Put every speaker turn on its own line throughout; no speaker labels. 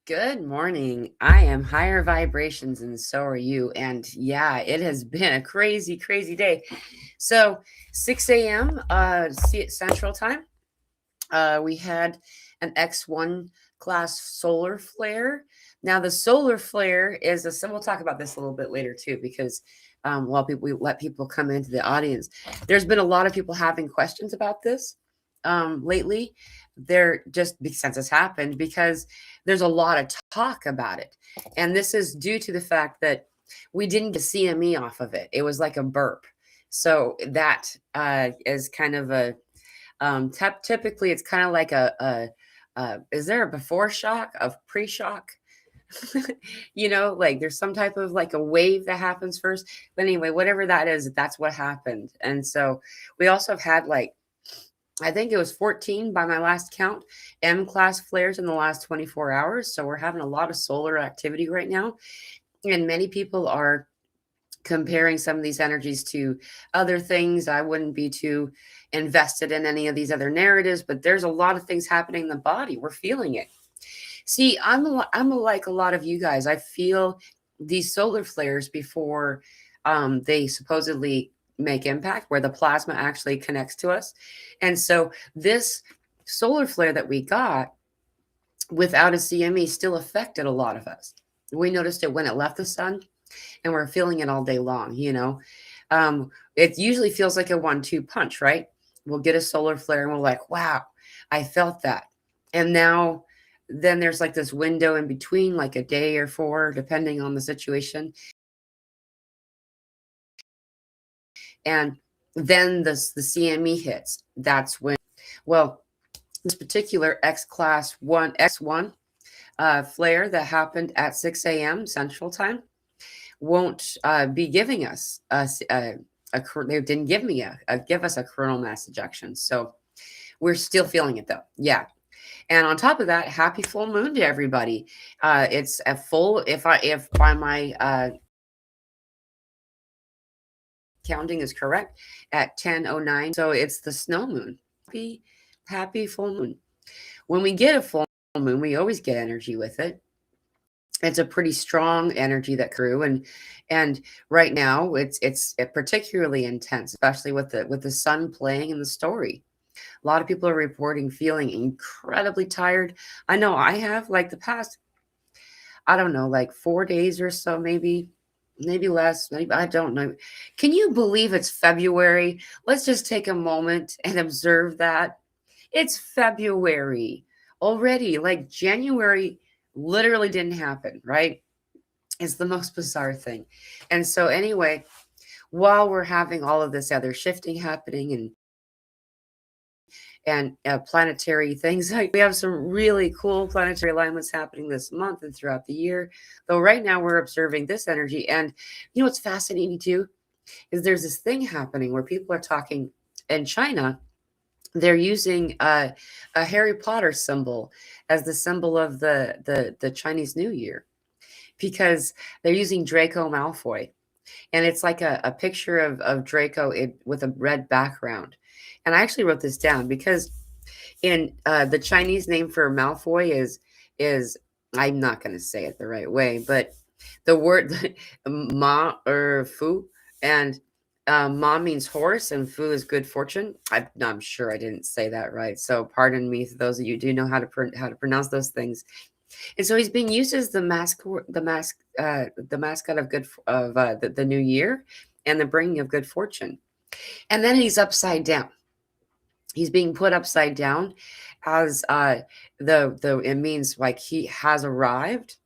Good morning. I am higher vibrations and so are you. And yeah, it has been a crazy, crazy day. So 6 a.m. Central Time, we had an X1 class solar flare. Now the solar flare is we'll talk about this a little bit later too, because while we let people come into the audience, there's been a lot of people having questions about this lately. They're just since it's happened because there's a lot of talk about it, and this is due to the fact that we didn't get CME off of it. It was like a burp, so that is kind of a typically it's kind of like is there a before shock of pre-shock? Like there's some type of like a wave that happens first. But anyway, whatever that is, that's what happened. And so we also have had like, I think it was 14 by my last count, M class flares in the last 24 hours. So we're having a lot of solar activity right now. And many people are comparing some of these energies to other things. I wouldn't be too invested in any of these other narratives, but there's a lot of things happening in the body. We're feeling it. See, like a lot of you guys. I feel these solar flares before they supposedly make impact, where the plasma actually connects to us. And so this solar flare that we got without a CME still affected a lot of us. We noticed it when it left the sun, and we're feeling it all day long. It usually feels like a 1-2 punch, right? We'll get a solar flare and we're like, wow, I felt that. And now then there's like this window in between, like a day or 4, depending on the situation. And then the CME hits. That's when, well, this particular X1 flare that happened at 6 a.m. Central Time won't be giving us they didn't give us a coronal mass ejection. So we're still feeling it though. Yeah. And on top of that, happy full moon to everybody. It's a full, if by my counting is correct, at 10:09. So it's the snow moon. Happy full moon. When we get a full moon, we always get energy with it. It's a pretty strong energy that grew, and right now it's particularly intense, especially with the sun playing in the story. A lot of people are reporting feeling incredibly tired. I know I have, like the past, I don't know, like 4 days or so, maybe less, maybe, I don't know. Can you believe it's February? Let's just take a moment and observe that. It's February already. Like January literally didn't happen, right? It's the most bizarre thing. And so anyway, while we're having all of this other shifting happening and planetary things, like we have some really cool planetary alignments happening this month and throughout the year. Though right now we're observing this energy. And you know what's fascinating too is there's this thing happening where people are talking in China. They're using a Harry Potter symbol as the symbol of the Chinese New Year, because they're using Draco Malfoy, and it's like a picture of Draco with a red background. And I actually wrote this down because in the Chinese name for Malfoy is I'm not going to say it the right way, but the word ma or fu, and ma means horse and fu is good fortune. I'm sure I didn't say that right, so pardon me for those of you who do know how to pronounce those things. And so he's being used as the mascot of the new year and the bringing of good fortune. And then he's upside down. He's being put upside down as the it means like he has arrived.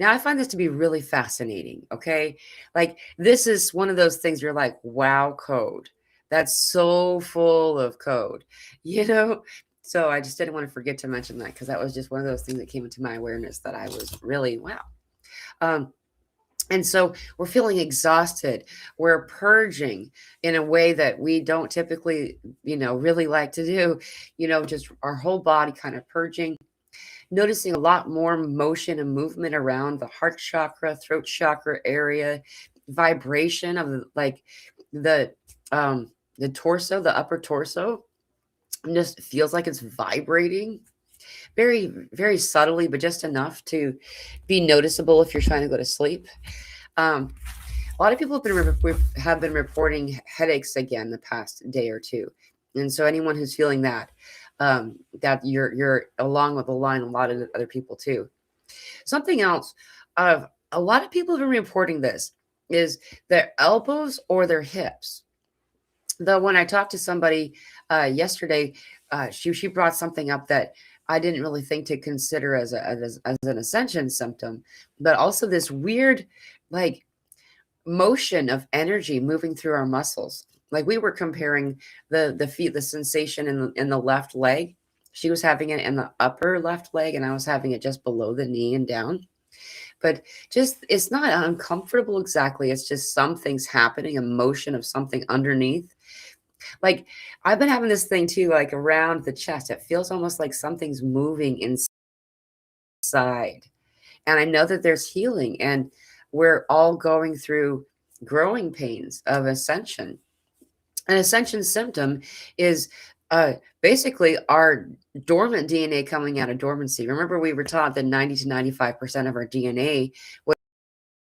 Now I find this to be really fascinating. Okay, like this is one of those things you're like, wow, code. That's so full of code, you know. So I just didn't want to forget to mention that, because that was just one of those things that came into my awareness that I was really wow. Um, and so we're feeling exhausted. We're purging in a way that we don't typically, really like to do, just our whole body kind of purging, noticing a lot more motion and movement around the heart chakra, throat chakra area, vibration of like the torso, the upper torso just feels like it's vibrating. very, very subtly, but just enough to be noticeable if you're trying to go to sleep. Um, a lot of people have been reporting headaches again the past day or two, and so anyone who's feeling that, that you're along with the line, a lot of other people too. Something else, a lot of people have been reporting this is their elbows or their hips. Though when I talked to somebody yesterday, she brought something up that I didn't really think to consider as an ascension symptom, but also this weird like motion of energy moving through our muscles. Like we were comparing the feet, the sensation in the left leg. She was having it in the upper left leg, and I was having it just below the knee and down. But just it's not uncomfortable exactly. It's just something's happening, a motion of something underneath. Like I've been having this thing too, like around the chest. It feels almost like something's moving inside. And I know that there's healing, and we're all going through growing pains of ascension. An ascension symptom is basically our dormant DNA coming out of dormancy. Remember, we were taught that 90 to 95% of our DNA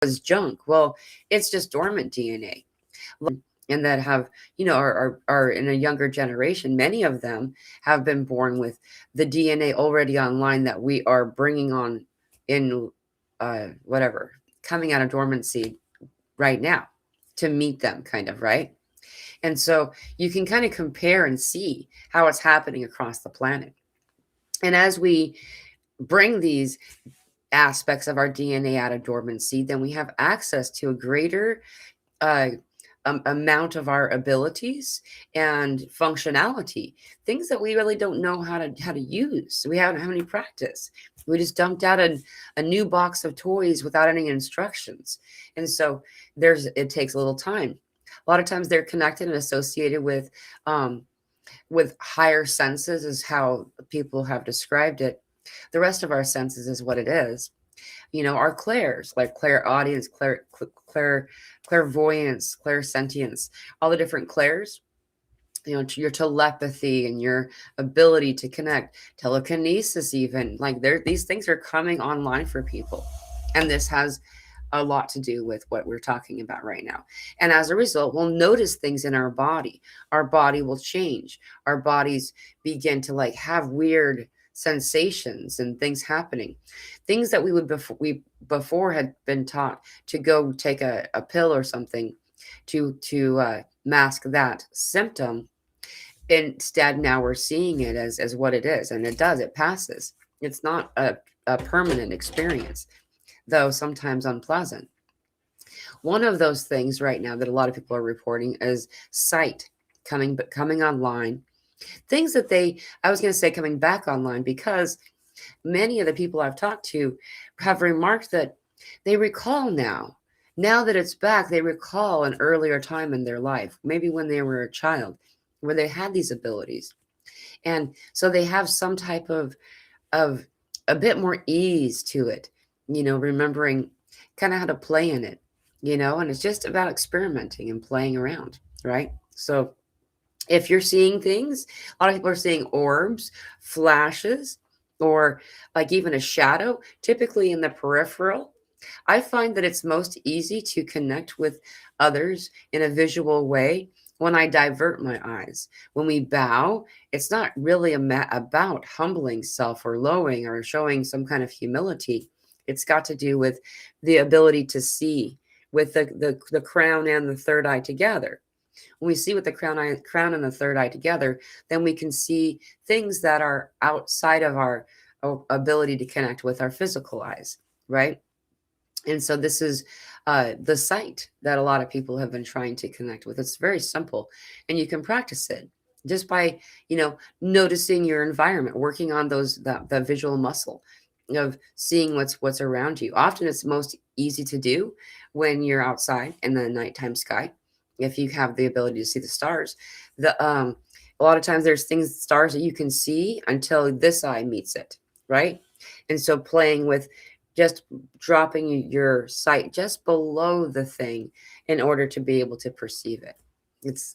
was junk. Well, it's just dormant DNA. And that have, are in a younger generation, many of them have been born with the DNA already online that we are bringing on in whatever, coming out of dormancy right now to meet them, kind of, right? And so you can kind of compare and see how it's happening across the planet. And as we bring these aspects of our DNA out of dormancy, then we have access to a greater uh, amount of our abilities and functionality, things that we really don't know how to use. We haven't had any practice. We just dumped out a new box of toys without any instructions, and so it takes a little time. A lot of times they're connected and associated with higher senses, is how people have described it. The rest of our senses is what it is. Our clairs, like clairaudience, clairvoyance, clairsentience, all the different clairs, your telepathy and your ability to connect, telekinesis, even like these things are coming online for people. And this has a lot to do with what we're talking about right now. And as a result, we'll notice things in our body. Our body will change. Our bodies begin to like have weird sensations and things happening. Things that we before had been taught to go take a pill or something to mask that symptom. Instead, now we're seeing it as what it is, and it passes. It's not a permanent experience, though sometimes unpleasant. One of those things right now that a lot of people are reporting is sight coming online. Things that I was going to say coming back online, because many of the people I've talked to have remarked that they recall now that it's back, they recall an earlier time in their life, maybe when they were a child, where they had these abilities. And so they have some type of a bit more ease to it, remembering kind of how to play in it, and it's just about experimenting and playing around, right? So if you're seeing things, a lot of people are seeing orbs, flashes, or like even a shadow, typically in the peripheral. I find that it's most easy to connect with others in a visual way when I divert my eyes. When we bow, it's not really about humbling self or lowering or showing some kind of humility. It's got to do with the ability to see with the crown and the third eye together. When we see with the crown and the third eye together, then we can see things that are outside of our ability to connect with our physical eyes, right? And so this is the sight that a lot of people have been trying to connect with. It's very simple, and you can practice it just by, noticing your environment, working on the visual muscle of seeing what's around you. Often it's most easy to do when you're outside in the nighttime sky, if you have the ability to see the stars. A lot of times there's stars that you can see until this eye meets it, right? And so playing with just dropping your sight just below the thing in order to be able to perceive it. It's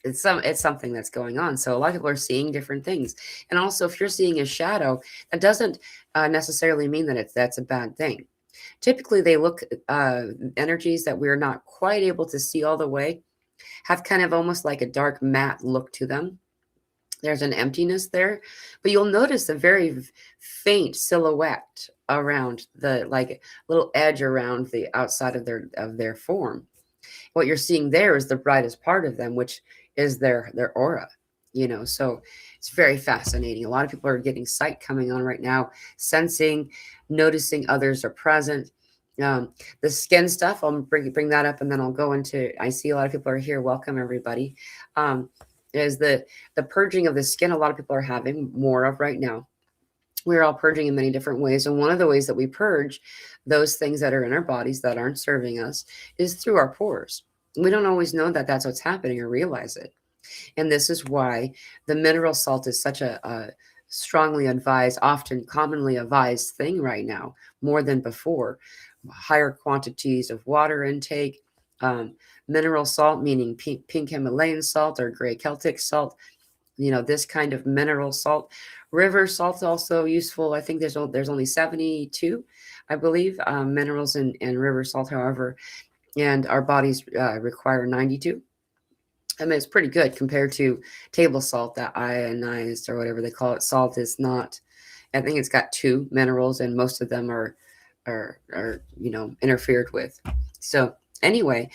something that's going on. So a lot of people are seeing different things. And also, if you're seeing a shadow, that doesn't necessarily mean that that's a bad thing. Typically, they look energies that we're not quite able to see all the way, have kind of almost like a dark matte look to them. There's an emptiness there, but you'll notice a very faint silhouette around the, like, little edge around the outside of their form. What you're seeing there is the brightest part of them, which is their aura. So it's very fascinating. A lot of people are getting sight coming on right now, sensing, noticing others are present. The skin stuff, I'll bring that up, and then I'll go into. I see a lot of people are here. Welcome, everybody. Is the purging of the skin? A lot of people are having more of right now. We're all purging in many different ways. And one of the ways that we purge those things that are in our bodies that aren't serving us is through our pores. We don't always know that that's what's happening or realize it. And this is why the mineral salt is such a strongly advised, often commonly advised thing right now, more than before. Higher quantities of water intake, mineral salt, meaning pink Himalayan salt or gray Celtic salt, this kind of mineral salt. River salt's also useful. I think there's only 72, I believe, minerals in river salt, however, and our bodies require 92. I mean, it's pretty good compared to table salt, that ionized or whatever they call it. Salt is not. I think it's got 2 minerals, and most of them are interfered with. So anyway,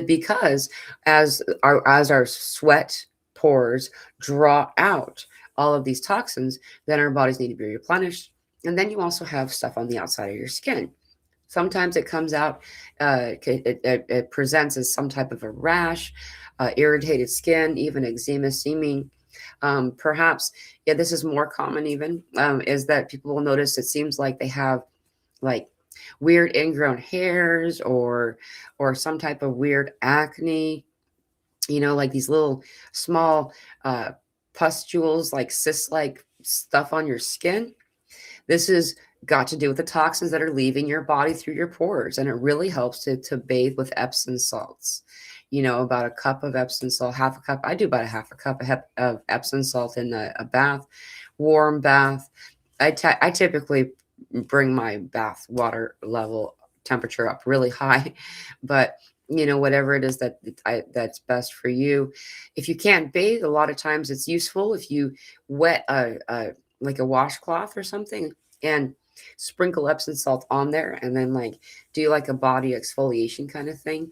because as our sweat pores draw out all of these toxins, then our bodies need to be replenished. And then you also have stuff on the outside of your skin. Sometimes it comes out, it presents as some type of a rash, irritated skin, even eczema seeming. Perhaps, yeah, this is more common even, is that people will notice it seems like they have like weird ingrown hairs or some type of weird acne, like these little small pustules, like cyst-like stuff on your skin. This has got to do with the toxins that are leaving your body through your pores, and it really helps to bathe with Epsom salts. About a cup of Epsom salt, half a cup. I do about a half a cup of Epsom salt in a bath, warm bath. I typically bring my bath water level temperature up really high, but whatever it is that's best for you. If you can't bathe, a lot of times it's useful if you wet like a washcloth or something and sprinkle Epsom salt on there, and then like do like a body exfoliation kind of thing.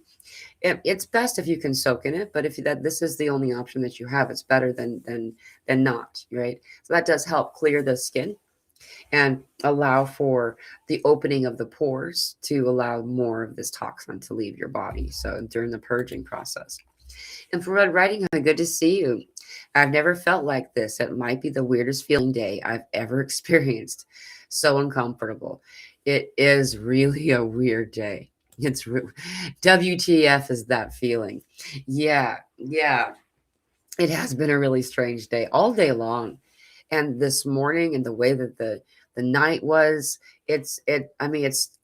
It's best if you can soak in it, but if this is the only option that you have, it's better than not, right? So that does help clear the skin and allow for the opening of the pores to allow more of this toxin to leave your body. So during the purging process. And for Red Writing, good to see you. I've never felt like this. It might be the weirdest feeling day I've ever experienced. So uncomfortable. It is really a weird day. It's WTF is that feeling. Yeah, yeah. It has been a really strange day all day long. And this morning and the way that the night was,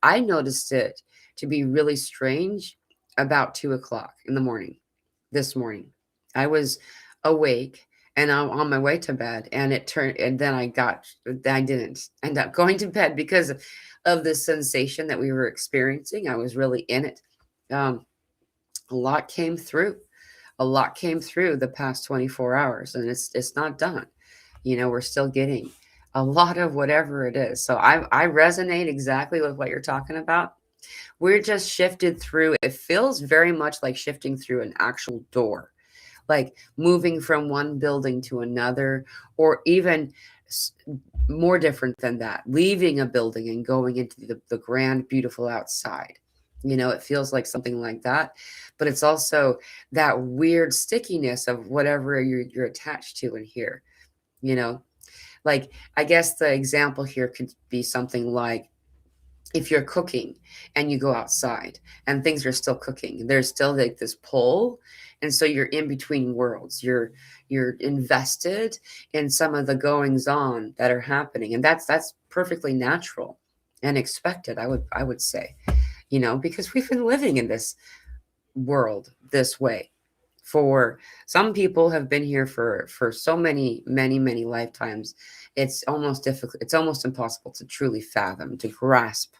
I noticed it to be really strange about 2 o'clock in the morning this morning. I was awake and I'm on my way to bed, and then I didn't end up going to bed because of the sensation that we were experiencing. I was really in it. A lot came through. A lot came through the past 24 hours, and it's not done. We're still getting a lot of whatever it is. So I resonate exactly with what you're talking about. We're just shifted through. It feels very much like shifting through an actual door, like moving from one building to another, or even more different than that, leaving a building and going into the grand, beautiful outside. It feels like something like that, but it's also that weird stickiness of whatever you're attached to in here. Like, I guess the example here could be something like if you're cooking and you go outside and things are still cooking, there's still like this pull, and so you're in between worlds. You're invested in some of the goings on that are happening, and that's perfectly natural and expected, I would say, because we've been living in this world this way For some people have been here for so many lifetimes. It's almost difficult, it's almost impossible to truly fathom, to grasp,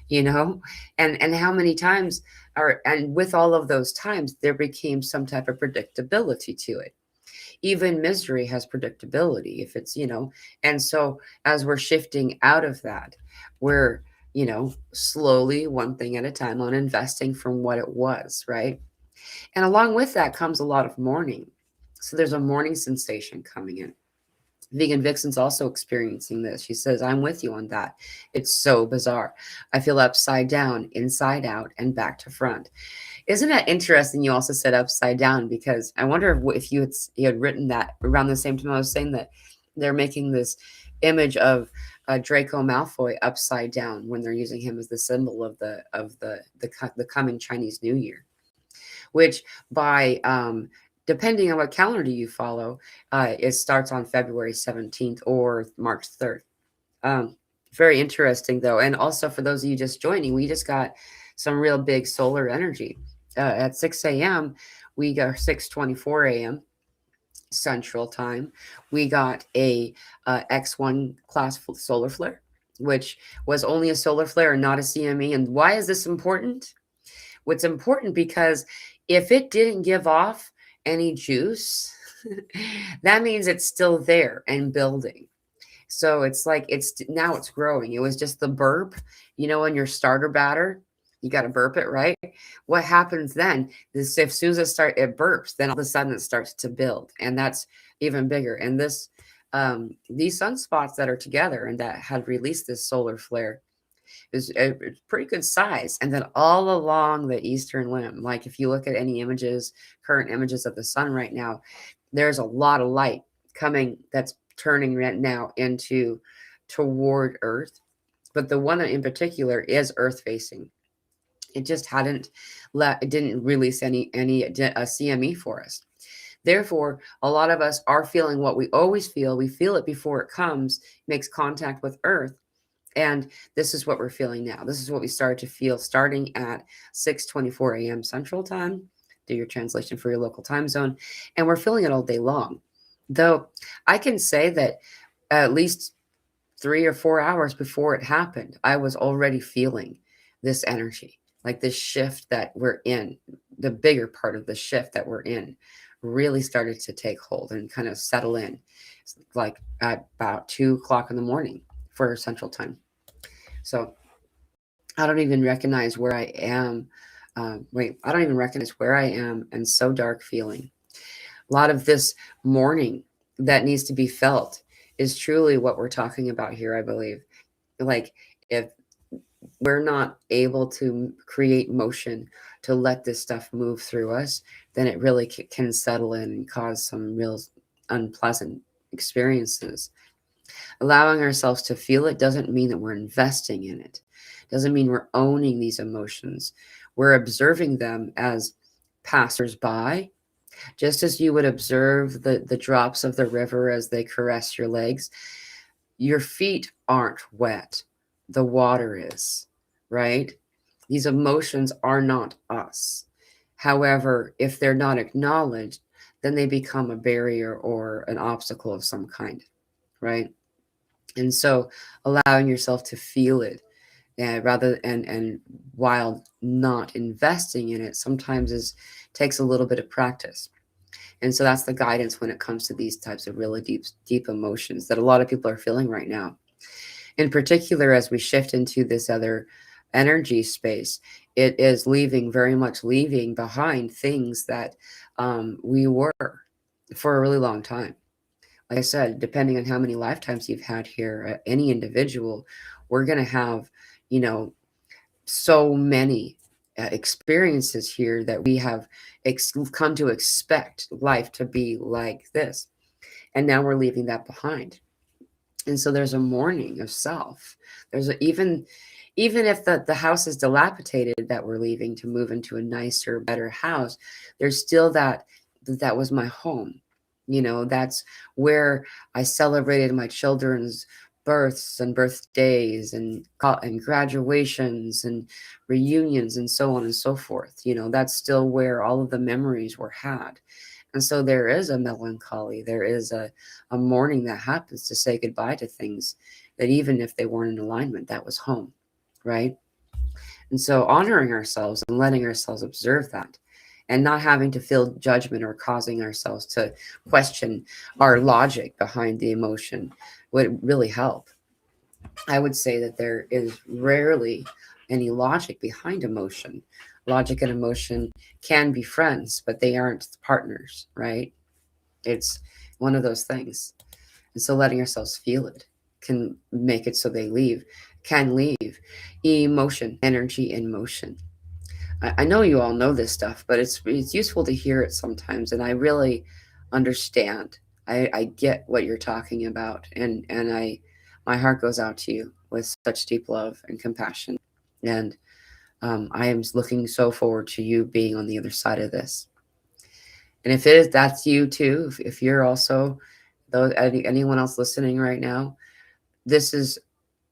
you know. And how many times are, and with all of those times there became some type of predictability to it. Even misery has predictability if it's, you know. And so as we're shifting out of that, we're, you know, slowly, one thing at a time, on investing from what it was, right? And along with that comes a lot of mourning. So there's a mourning sensation coming in. Vegan Vixen's also experiencing this. She says, I'm with you on that. It's so bizarre. I feel upside down, inside out, and back to front. Isn't that interesting? You also said upside down, because I wonder if you had written that around the same time I was saying that they're making this image of Draco Malfoy upside down when they're using him as the symbol of the coming Chinese New Year, which by depending on what calendar you follow, it starts on February 17th or March 3rd. Um, Very interesting, though. And also, for those of you just joining, we just got some real big solar energy. At 6 a.m., we got 6:24 a.m. Central Time. We got a X1 class solar flare, which was only a solar flare and not a CME. And why is this important? What's important, because if it didn't give off any juice, that means it's still there and building. So it's like now it's growing. It was just the burp, you know, in your starter batter, you got to burp it, right? What happens then is, if soon as it burps, then all of a sudden it starts to build, and that's even bigger. And these sunspots that are together and that had released this solar flare is a pretty good size. And then all along the eastern limb, like if you look at any images, current images of the sun right now, there's a lot of light coming that's turning right now into toward Earth. But the one in particular is Earth facing. It just it didn't release any CME for us. Therefore, a lot of us are feeling what we always feel. We feel it before it comes, makes contact with Earth. And this is what we're feeling now. This is what we started to feel starting at 6:24 a.m. Central Time. Do your translation for your local time zone. And we're feeling it all day long. Though I can say that at least 3 or 4 hours before it happened, I was already feeling this energy, like this shift that we're in. The bigger part of the shift that we're in really started to take hold and kind of settle in, like at about 2 o'clock in the morning for Central Time. So I don't even recognize where I am. I don't even recognize where I am, and so dark feeling. A lot of this mourning that needs to be felt is truly what we're talking about here, I believe. Like, if we're not able to create motion to let this stuff move through us, then it really can settle in and cause some real unpleasant experiences. Allowing ourselves to feel it doesn't mean that we're investing in it. Doesn't mean we're owning these emotions. We're observing them as passersby, just as you would observe the drops of the river as they caress your legs. Your feet aren't wet. The water is, right? These emotions are not us. However, if they're not acknowledged, then they become a barrier or an obstacle of some kind, right? And so allowing yourself to feel it, rather and while not investing in it, sometimes takes a little bit of practice. And so that's the guidance when it comes to these types of really deep emotions that a lot of people are feeling right now. In particular, as we shift into this other energy space, it is very much leaving behind things that we were for a really long time. Like I said, depending on how many lifetimes you've had here, any individual, we're going to have, you know, so many experiences here that we have come to expect life to be like this. And now we're leaving that behind. And so there's a mourning of self. Even if the house is dilapidated that we're leaving to move into a nicer, better house, there's still that was my home. You know, that's where I celebrated my children's births and birthdays and graduations and reunions and so on and so forth. That's still where all of the memories were had. And so there is a melancholy, there is a mourning that happens to say goodbye to things that even if they weren't in alignment, that was home, right? And so honoring ourselves and letting ourselves observe that and not having to feel judgment or causing ourselves to question our logic behind the emotion would really help. I would say that there is rarely any logic behind emotion. Logic and emotion can be friends, but they aren't partners, right? It's one of those things. And so letting ourselves feel it can make it so can leave emotion, energy in motion. I know you all know this stuff, but it's useful to hear it sometimes, and I really understand. I get what you're talking about, and my heart goes out to you with such deep love and compassion, and I am looking so forward to you being on the other side of this. And if that's you too, if you're also anyone else listening right now, this is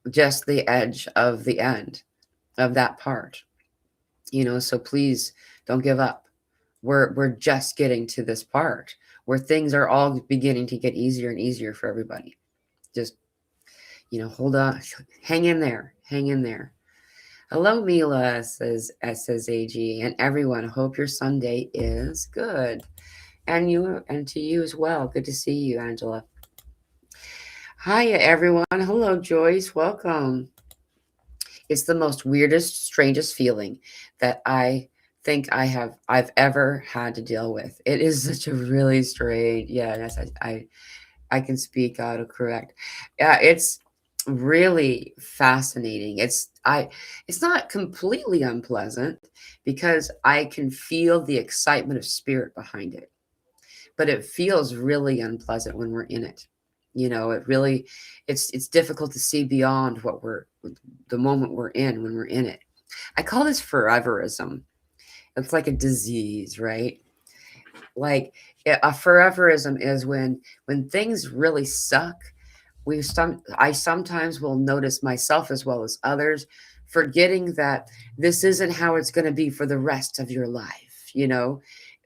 just the edge of the end of that part. So please don't give up. We're just getting to this part where things are all beginning to get easier and easier for everybody. Just hold on, hang in there, hang in there. Hello, Mila, says AG, and everyone. Hope your Sunday is good, and to you as well. Good to see you, Angela. Hiya, everyone. Hello, Joyce. Welcome. It's the most weirdest, strangest feeling that I think I've ever had to deal with. It is such a really strange. Yeah, yes, I can speak out of correct. Yeah, it's really fascinating. It's not completely unpleasant because I can feel the excitement of spirit behind it, but it feels really unpleasant when we're in it. It really, it's difficult to see beyond the moment we're in when we're in it. I call this foreverism. It's like a disease, right? Like a foreverism is when things really suck. I sometimes will notice myself as well as others forgetting that this isn't how it's going to be for the rest of your life.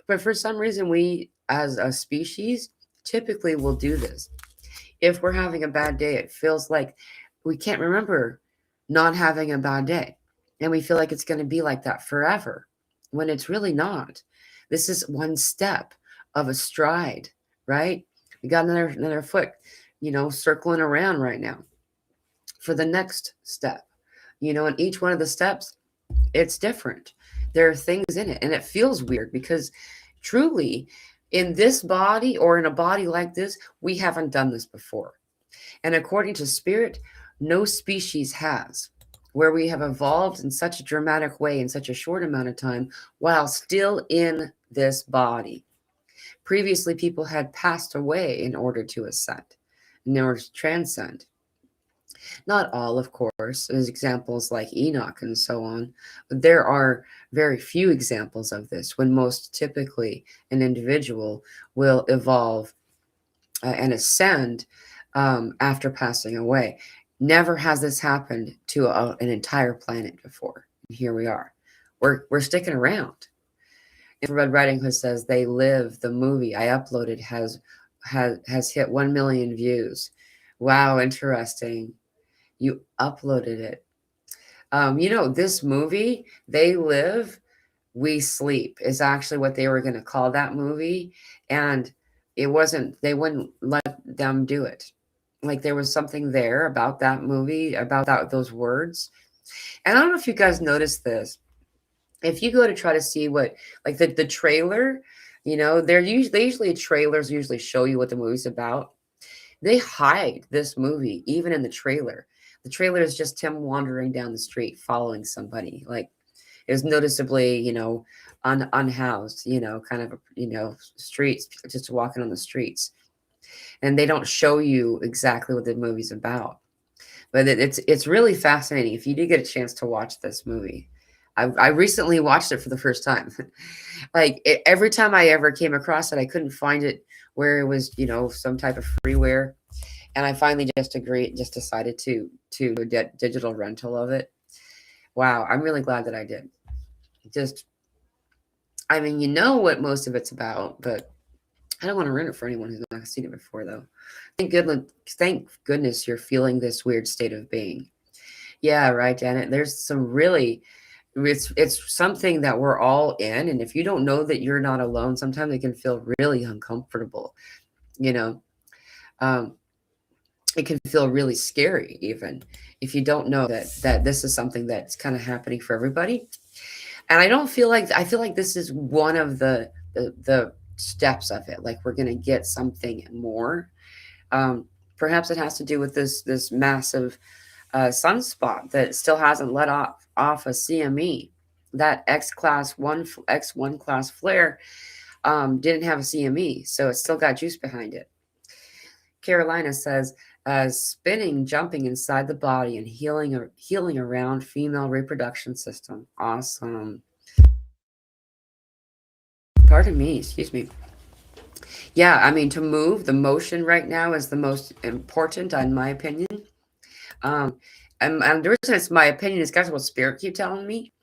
But for some reason, we as a species typically will do this. If we're having a bad day, it feels like we can't remember not having a bad day. And we feel like it's going to be like that forever when it's really not. This is one step of a stride, right? We got another foot, circling around right now for the next step. And each one of the steps, it's different. There are things in it, and it feels weird because truly, in this body or in a body like this, we haven't done this before. And according to spirit, no species has, where we have evolved in such a dramatic way in such a short amount of time while still in this body. Previously, people had passed away in order to ascend, in order to transcend. Not all, of course. There's examples like Enoch and so on. But there are very few examples of this when most typically an individual will evolve and ascend after passing away. Never has this happened to an entire planet before. Here we are. We're sticking around. And Red Riding Hood says they live. The movie I uploaded has hit 1 million views. Wow, interesting. You uploaded it. This movie, They Live, We Sleep, is actually what they were going to call that movie. And they wouldn't let them do it. Like there was something there about that movie, about those words. And I don't know if you guys noticed this. If you go to try to see what, like the trailer, usually trailers usually show you what the movie's about. They hide this movie, even in the trailer. The trailer is just him wandering down the street following somebody. Like it was noticeably, unhoused, kind of, streets, just walking on the streets. And they don't show you exactly what the movie's about. But it's really fascinating. If you do get a chance to watch this movie, I recently watched it for the first time. Every time I ever came across it, I couldn't find it where it was, some type of freeware. And I finally just decided to do a digital rental of it. Wow, I'm really glad that I did. Just, I mean, you know what most of it's about, but I don't want to ruin it for anyone who's not seen it before, though. Thank goodness you're feeling this weird state of being. Yeah, right, Janet. There's some really, it's something that we're all in, and if you don't know that you're not alone, sometimes it can feel really uncomfortable. You know, um, it can feel really scary, even if you don't know that this is something that's kind of happening for everybody. And I feel like this is one of the steps of it. Like we're gonna get something more. Um, Perhaps it has to do with this massive sunspot that still hasn't let off a CME. That X1 class flare didn't have a CME, so it's still got juice behind it. Carolina says, spinning, jumping inside the body and healing around female reproduction system. Awesome. Pardon me, excuse me. Yeah, I mean, to move, the motion right now is the most important, in my opinion. Um, and the reason it's my opinion is guys what spirit keep telling me.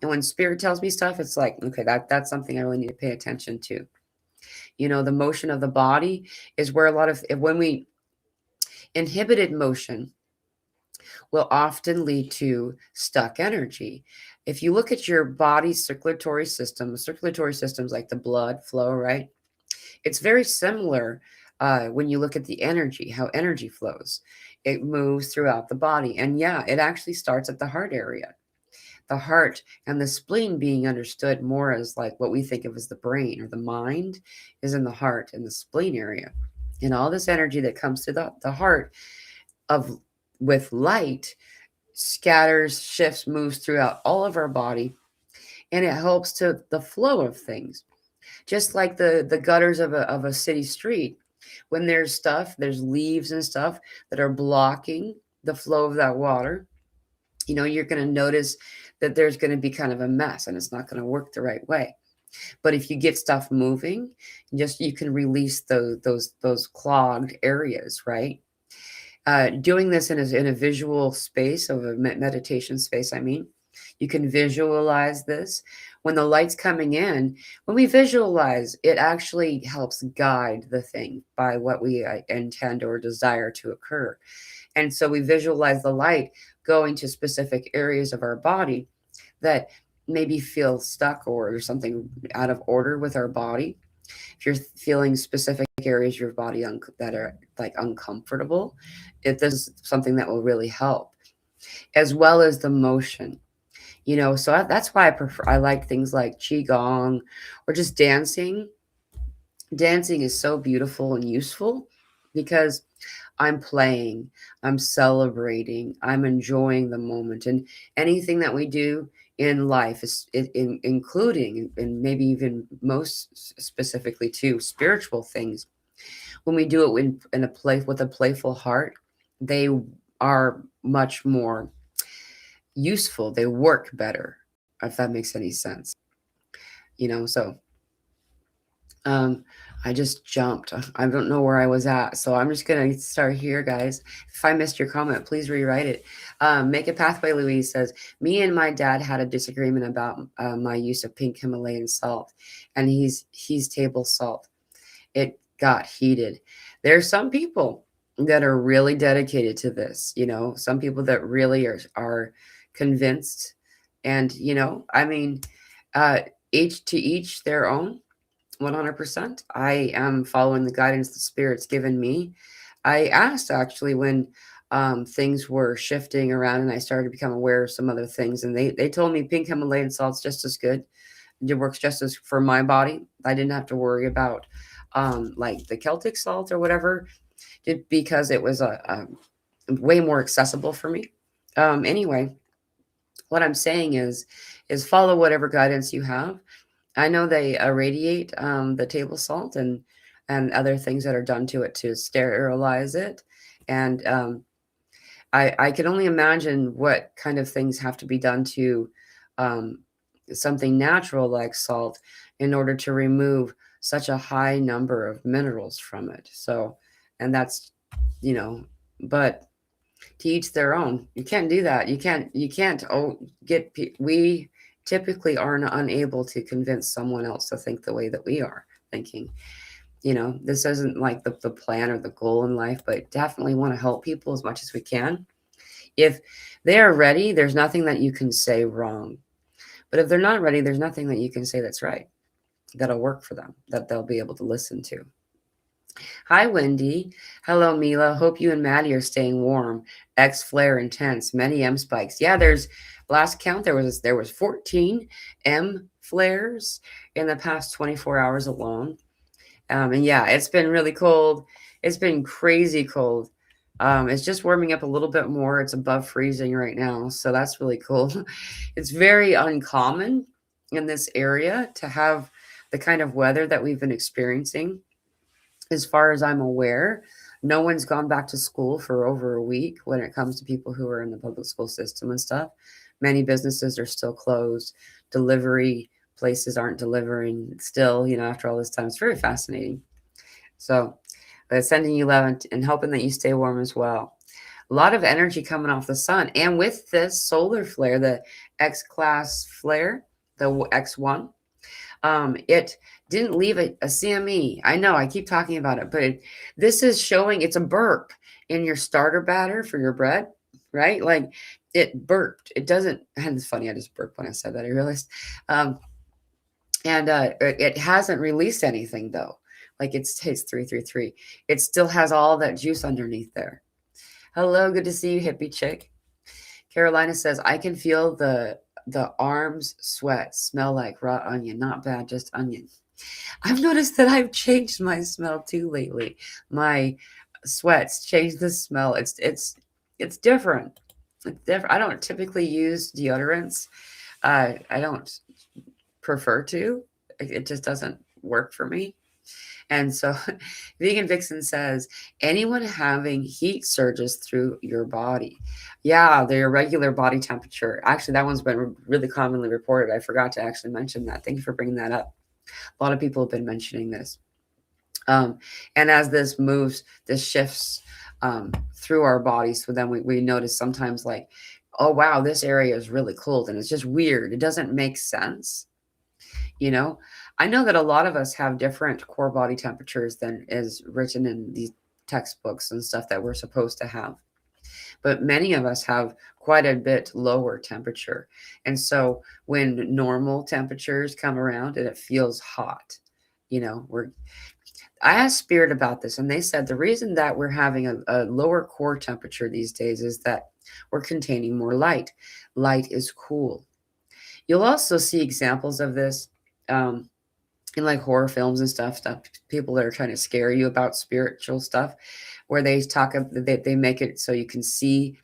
And when spirit tells me stuff, it's like, okay, that's something I really need to pay attention to. You know, the motion of the body is where a lot of when we inhibited motion will often lead to stuck energy. If you look at your body's circulatory system, the circulatory system is like the blood flow, right? It's very similar when you look at the energy, how energy flows. It moves throughout the body. And yeah, it actually starts at the heart area. The heart and the spleen being understood more as like what we think of as the brain or the mind is in the heart and the spleen area. And all this energy that comes to the heart of with light scatters, shifts, moves throughout all of our body, and it helps to the flow of things. Just like the gutters of a city street, when there's leaves and stuff that are blocking the flow of that water, you know, you're going to notice that there's going to be kind of a mess and it's not going to work the right way. But if you get stuff moving, just you can release those clogged areas, right? Doing this in a visual space of a meditation space, I mean, you can visualize this. When the light's coming in, when we visualize, it actually helps guide the thing by what we intend or desire to occur. And so we visualize the light going to specific areas of our body that maybe feel stuck or there's something out of order with our body. If you're feeling specific areas of your body that are like uncomfortable, this is something that will really help, as well as the motion. You know, so that's why I like things like qigong or just dancing. Dancing is so beautiful and useful because I'm playing, I'm celebrating, I'm enjoying the moment. And anything that we do in life is including and maybe even most specifically to spiritual things. When we do it in a play with a playful heart, they are much more useful. They work better, if that makes any sense. You know, so Um, I just jumped. I don't know where I was at. So I'm just going to start here, guys. If I missed your comment, please rewrite it. Make a Pathway Louise says, me and my dad had a disagreement about my use of pink Himalayan salt, and he's table salt. It got heated. There are some people that are really dedicated to this, you know, some people that really are convinced. And, you know, I mean, uh, each to each their own. 100%. I am following the guidance the Spirit's given me. I asked actually when things were shifting around and I started to become aware of some other things, and they told me pink Himalayan salt's just as good. It works just as for my body. I didn't have to worry about like the Celtic salt or whatever, because it was a way more accessible for me. Anyway, what I'm saying is follow whatever guidance you have. I know they irradiate the table salt and other things that are done to it to sterilize it. And I can only imagine what kind of things have to be done to um, something natural like salt in order to remove such a high number of minerals from it. So, and that's but to each their own. You can't do that. You can't we typically are unable to convince someone else to think the way that we are thinking. This isn't like the plan or the goal in life, but definitely want to help people as much as we can. If they are ready, there's nothing that you can say wrong. But if they're not ready, there's nothing that you can say that's right, that'll work for them, that they'll be able to listen to. Hi, Wendy. Hello, Mila. Hope you and Maddie are staying warm. X flare intense. Many M spikes. Yeah, there's last count there was 14 M flares in the past 24 hours alone. And yeah, it's been really cold. It's been crazy cold. It's just warming up a little bit more. It's above freezing right now, so that's really cool. It's very uncommon in this area to have the kind of weather that we've been experiencing. As far as I'm aware, no one's gone back to school for over a week when it comes to people who are in the public school system and stuff. Many businesses are still closed. Delivery places aren't delivering still, after all this time. It's very fascinating. So, sending you love and hoping that you stay warm as well. A lot of energy coming off the sun. And with this solar flare, the X class flare, the X1, it didn't leave a CME. I know I keep talking about it, but this is showing it's a burp in your starter batter for your bread, right? Like it burped. It doesn't, and it's funny, I just burped when I said that, I realized. And it hasn't released anything though. Like it's 333. It still has all that juice underneath there. Hello, good to see you, hippie chick. Carolina says, I can feel the arms sweat, smell like raw onion. Not bad, just onion. I've noticed that I've changed my smell too lately. My sweats changed the smell. It's different. It's different. I don't typically use deodorants. I don't prefer to. It just doesn't work for me. And so Vegan Vixen says, anyone having heat surges through your body. Yeah, the irregular body temperature. Actually, that one's been really commonly reported. I forgot to actually mention that. Thank you for bringing that up. A lot of people have been mentioning this. And as this moves, this shifts through our bodies. So then we notice sometimes like, oh, wow, this area is really cold. And it's just weird. It doesn't make sense. I know that a lot of us have different core body temperatures than is written in these textbooks and stuff that we're supposed to have. But many of us have quite a bit lower temperature. And so when normal temperatures come around and it feels hot, I asked Spirit about this, and they said the reason that we're having a lower core temperature these days is that we're containing more light. Light is cool. You'll also see examples of this in like horror films and stuff, people that are trying to scare you about spiritual stuff, where they they make it so you can see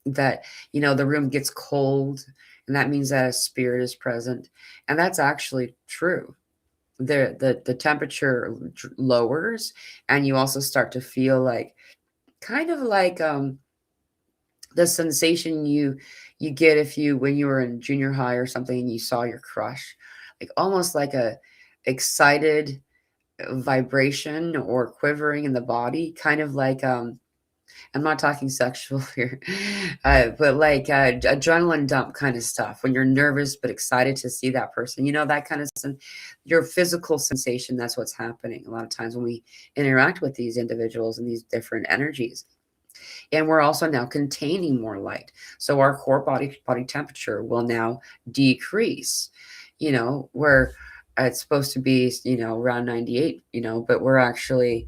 that the room gets cold, and that means that a spirit is present, and that's actually true. The temperature lowers, and you also start to feel like kind of like the sensation you get if when you were in junior high or something and you saw your crush, like almost like a excited vibration or quivering in the body, kind of like I'm not talking sexual here, but like adrenaline dump kind of stuff when you're nervous but excited to see that person, that kind of your physical sensation. That's what's happening a lot of times when we interact with these individuals and these different energies. And we're also now containing more light, so our core body temperature will now decrease, where it's supposed to be around 98, but we're actually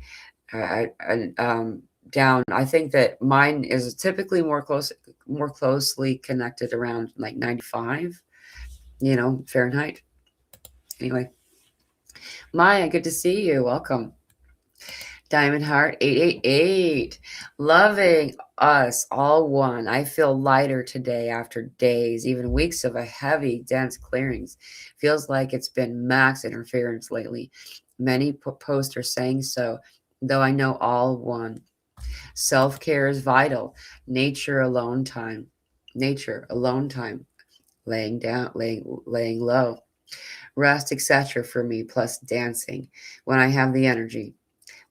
down. I think that mine is typically more closely connected around like 95, Fahrenheit. Anyway, Maya, good to see you. Welcome. Diamond Heart 888. Loving us all one. I feel lighter today after days, even weeks of a heavy, dense clearings. Feels like it's been max interference lately. Many posts are saying so, though I know all one. Self-care is vital. Nature alone time. Nature alone time. Laying down, laying low. Rest, etc. for me, plus dancing when I have the energy.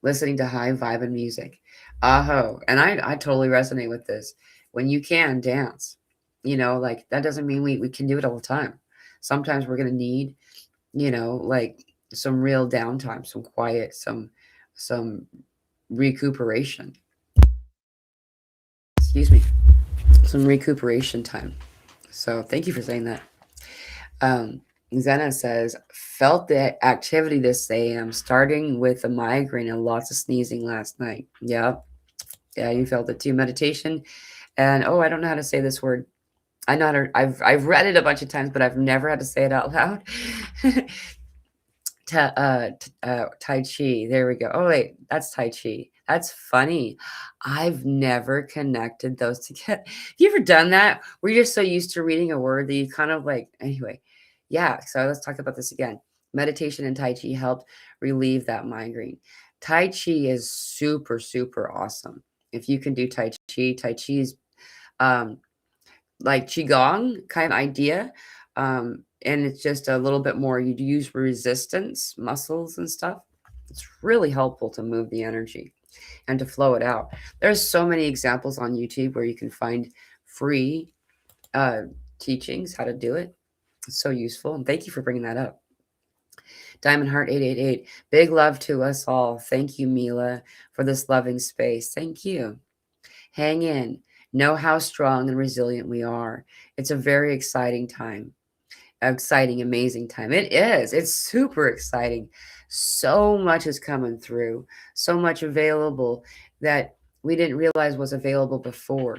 Listening to high vibe and music. Aho. And I totally resonate with this. When you can dance, like that doesn't mean we can do it all the time. Sometimes we're gonna need, like some real downtime, some quiet, some recuperation. Excuse me. Some recuperation time. So thank you for saying that. Um, Zena says, felt the activity this AM, starting with a migraine and lots of sneezing last night. Yep. Yeah, you felt it too. Meditation. And oh, I don't know how to say this word. I know how to, I've read it a bunch of times, but I've never had to say it out loud. Tai Chi. There we go. Oh wait, that's Tai Chi. That's funny. I've never connected those together. Have you ever done that? Where you're just so used to reading a word that you kind of like, anyway. Yeah, so let's talk about this again. Meditation and Tai Chi helped relieve that migraine. Tai Chi is super, super awesome. If you can do Tai Chi is um like qigong kind of idea, and it's just a little bit more, you use resistance muscles and stuff. It's really helpful to move the energy and to flow it out. There's so many examples on YouTube where you can find free uh, teachings how to do it. It's so useful, and thank you for bringing that up. Diamond Heart 888, big love to us all. Thank you, Mila, for this loving space. Thank you. Hang in. Know how strong and resilient we are. It's a very exciting time. Exciting, amazing time. It is. It's super exciting. So much is coming through. So much available that we didn't realize was available before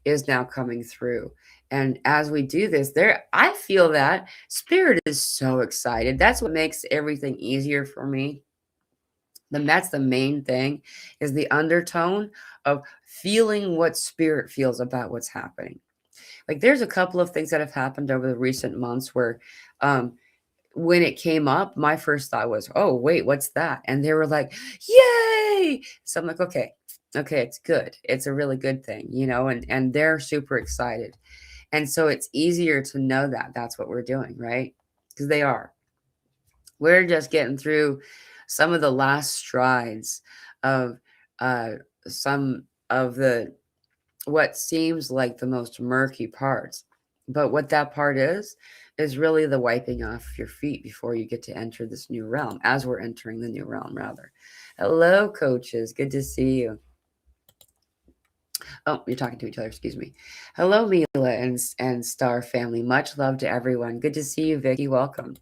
is now coming through. And as we do this, I feel that spirit is so excited. That's what makes everything easier for me. Then that's the main thing, is the undertone of feeling what spirit feels about what's happening. Like there's a couple of things that have happened over the recent months where um when it came up, my first thought was, oh wait, what's that? And they were like, yay. So I'm like, okay, it's good. It's a really good thing, and they're super excited. And so it's easier to know that that's what we're doing, right? Because they are. We're just getting through some of the last strides of uh, some of the what seems like the most murky parts. But what that part is really the wiping off your feet before you get to enter this new realm, as we're entering the new realm, rather. Hello, coaches. Good to see you. Oh, you're talking to each other. Excuse me. Hello, Mila and Star family. Much love to everyone. Good to see you, Vicky. Welcome.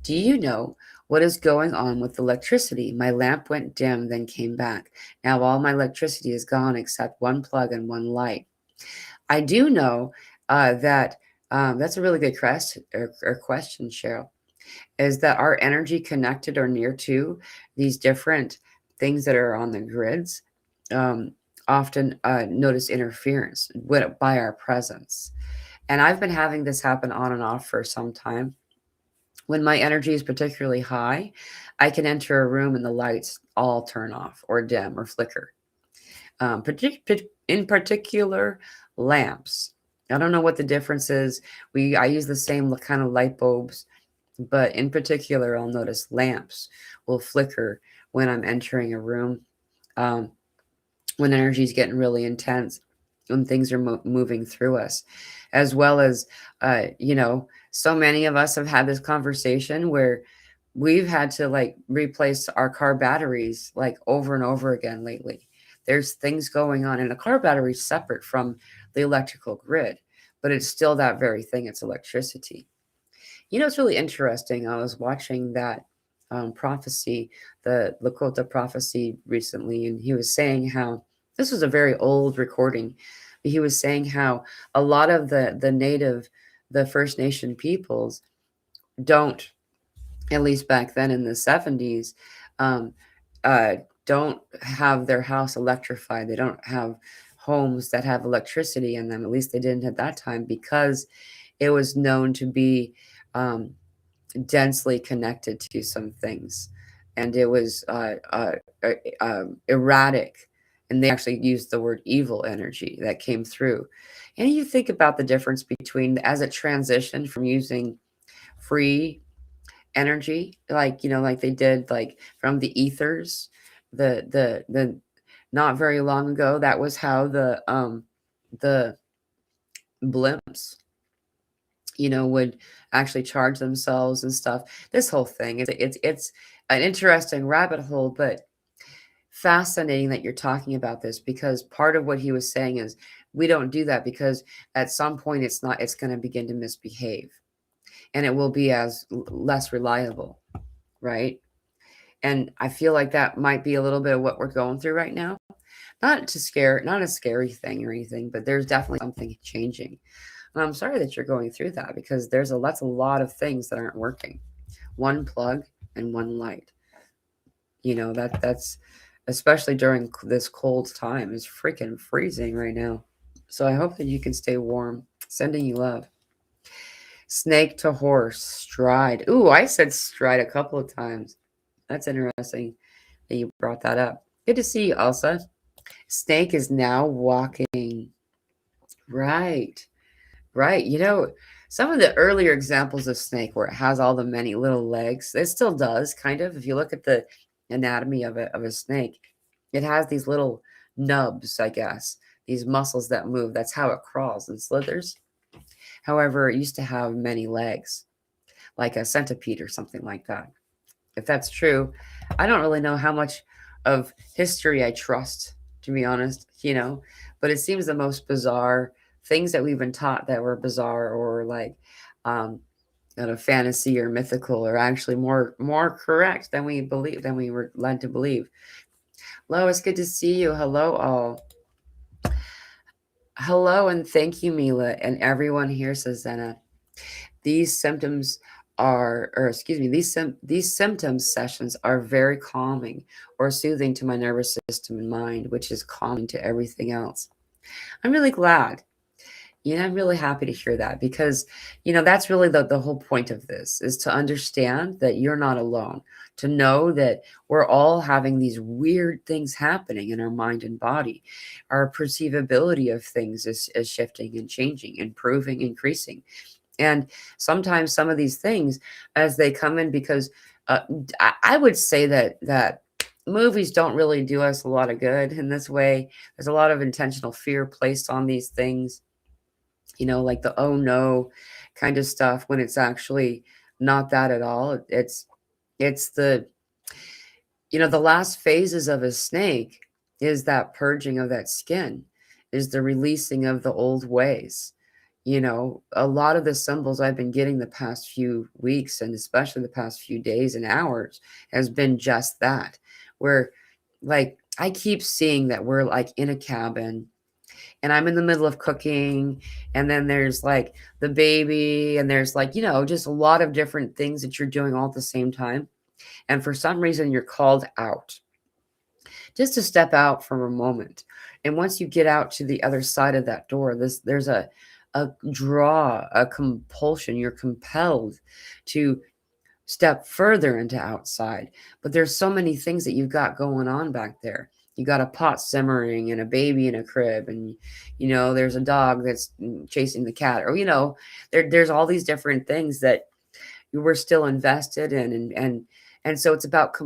Do you know what is going on with electricity? My lamp went dim, then came back. Now all my electricity is gone except one plug and one light. I do know that that's a really good question, Cheryl. Is that our energy connected or near to these different things that are on the grids? Um, Often notice interference by our presence. And I've been having this happen on and off for some time. When my energy is particularly high, I can enter a room and the lights all turn off or dim or flicker. In particular, lamps. I don't know what the difference is. I use the same kind of light bulbs, but in particular, I'll notice lamps will flicker when I'm entering a room. Um, when energy is getting really intense, when things are moving through us, as well as, so many of us have had this conversation where we've had to like replace our car batteries like over and over again lately. There's things going on, and a car battery is separate from the electrical grid, but it's still that very thing. It's electricity. It's really interesting. I was watching that prophecy, the Lakota prophecy recently, and he was saying how this was a very old recording. But he was saying how a lot of the First Nation peoples don't, at least back then in the 70s, um, don't have their house electrified. They don't have homes that have electricity in them. At least they didn't at that time, because it was known to be um, densely connected to some things, and it was erratic. And they actually used the word evil energy that came through. And you think about the difference between, as it transitioned from using free energy, like like they did, like from the ethers, the not very long ago, that was how the blimps, would actually charge themselves and stuff. This whole thing, it's an interesting rabbit hole, but fascinating that you're talking about this, because part of what he was saying is we don't do that because at some point it's going to begin to misbehave, and it will be as less reliable, right? And I feel like that might be a little bit of what we're going through right now. Not a scary thing or anything, but there's definitely something changing. And I'm sorry that you're going through that, because that's a lot of things that aren't working. One plug and one light. That's especially during this cold time is freaking freezing right now. So I hope that you can stay warm. Sending you love. Snake to horse, stride. Ooh, I said stride a couple of times. That's interesting that you brought that up. Good to see you, Elsa. Snake is now walking. Right, right. Some of the earlier examples of snake where it has all the many little legs, it still does, kind of. If you look at the anatomy of a snake, it has these little nubs, I guess, these muscles that move. That's how it crawls and slithers. However, it used to have many legs, like a centipede or something like that. If that's true, I don't really know how much of history I trust, to be honest, but it seems the most bizarre things that we've been taught that were bizarre or like fantasy or mythical are actually more correct than we were led to believe. Lois, good to see you. Hello, all. Hello, and thank you, Mila, and everyone here, says Zena. These symptoms are, or excuse me, these symptoms sessions are very calming or soothing to my nervous system and mind, which is calming to everything else. I'm really glad. I'm really happy to hear that, because, that's really the whole point of this, is to understand that you're not alone, to know that we're all having these weird things happening in our mind and body. Our perceivability of things is shifting and changing, improving, increasing. And sometimes some of these things, as they come in, because I would say that movies don't really do us a lot of good in this way. There's a lot of intentional fear placed on these things, like the oh no kind of stuff, when it's actually not that at all. It's the last phases of a snake is that purging of that skin, is the releasing of the old ways. A lot of the symbols I've been getting the past few weeks, and especially the past few days and hours, has been just that, where like I keep seeing that we're like in a cabin, and I'm in the middle of cooking, and then there's like the baby, and there's like, just a lot of different things that you're doing all at the same time. And for some reason, you're called out, just to step out for a moment. And once you get out to the other side of that door, there's a draw, a compulsion. You're compelled to step further into outside. But there's so many things that you've got going on back there. You got a pot simmering and a baby in a crib, and there's a dog that's chasing the cat, or there's all these different things that you were still invested in, and so it's about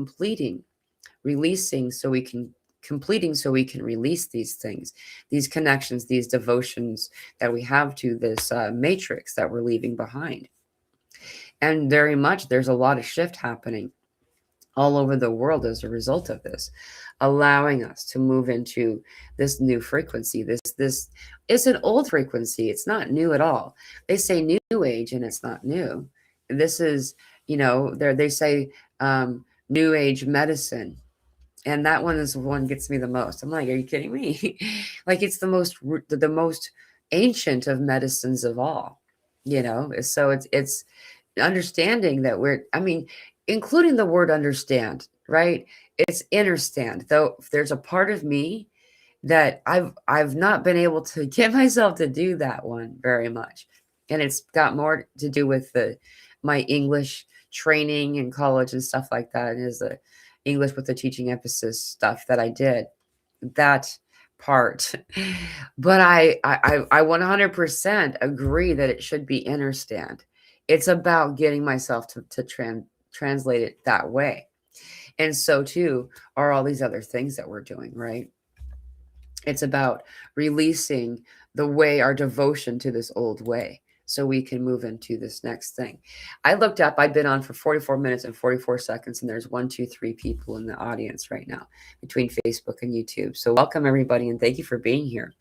releasing, so we can completing, so we can release these things, these connections, these devotions that we have to this matrix that we're leaving behind. And very much there's a lot of shift happening all over the world as a result of this, allowing us to move into this new frequency. This is an old frequency. It's not new at all. They say new age, and it's not new. This is, they say new age medicine. And that one is the one gets me the most. I'm like, are you kidding me? Like, it's the most ancient of medicines of all, So it's understanding that including the word understand, right? It's understand. Though there's a part of me that I've not been able to get myself to do that one very much. And it's got more to do with my English training in college and stuff like that. It is the English with the teaching emphasis stuff that I did. That part. But I 100% agree that it should be understand. It's about getting myself to translate it that way. And so too are all these other things that we're doing, right? It's about releasing the way, our devotion to this old way, so we can move into this next thing. I looked up, I've been on for 44 minutes and 44 seconds, and there's 1, 2, 3 people in the audience right now between Facebook and YouTube. So, welcome everybody, and thank you for being here.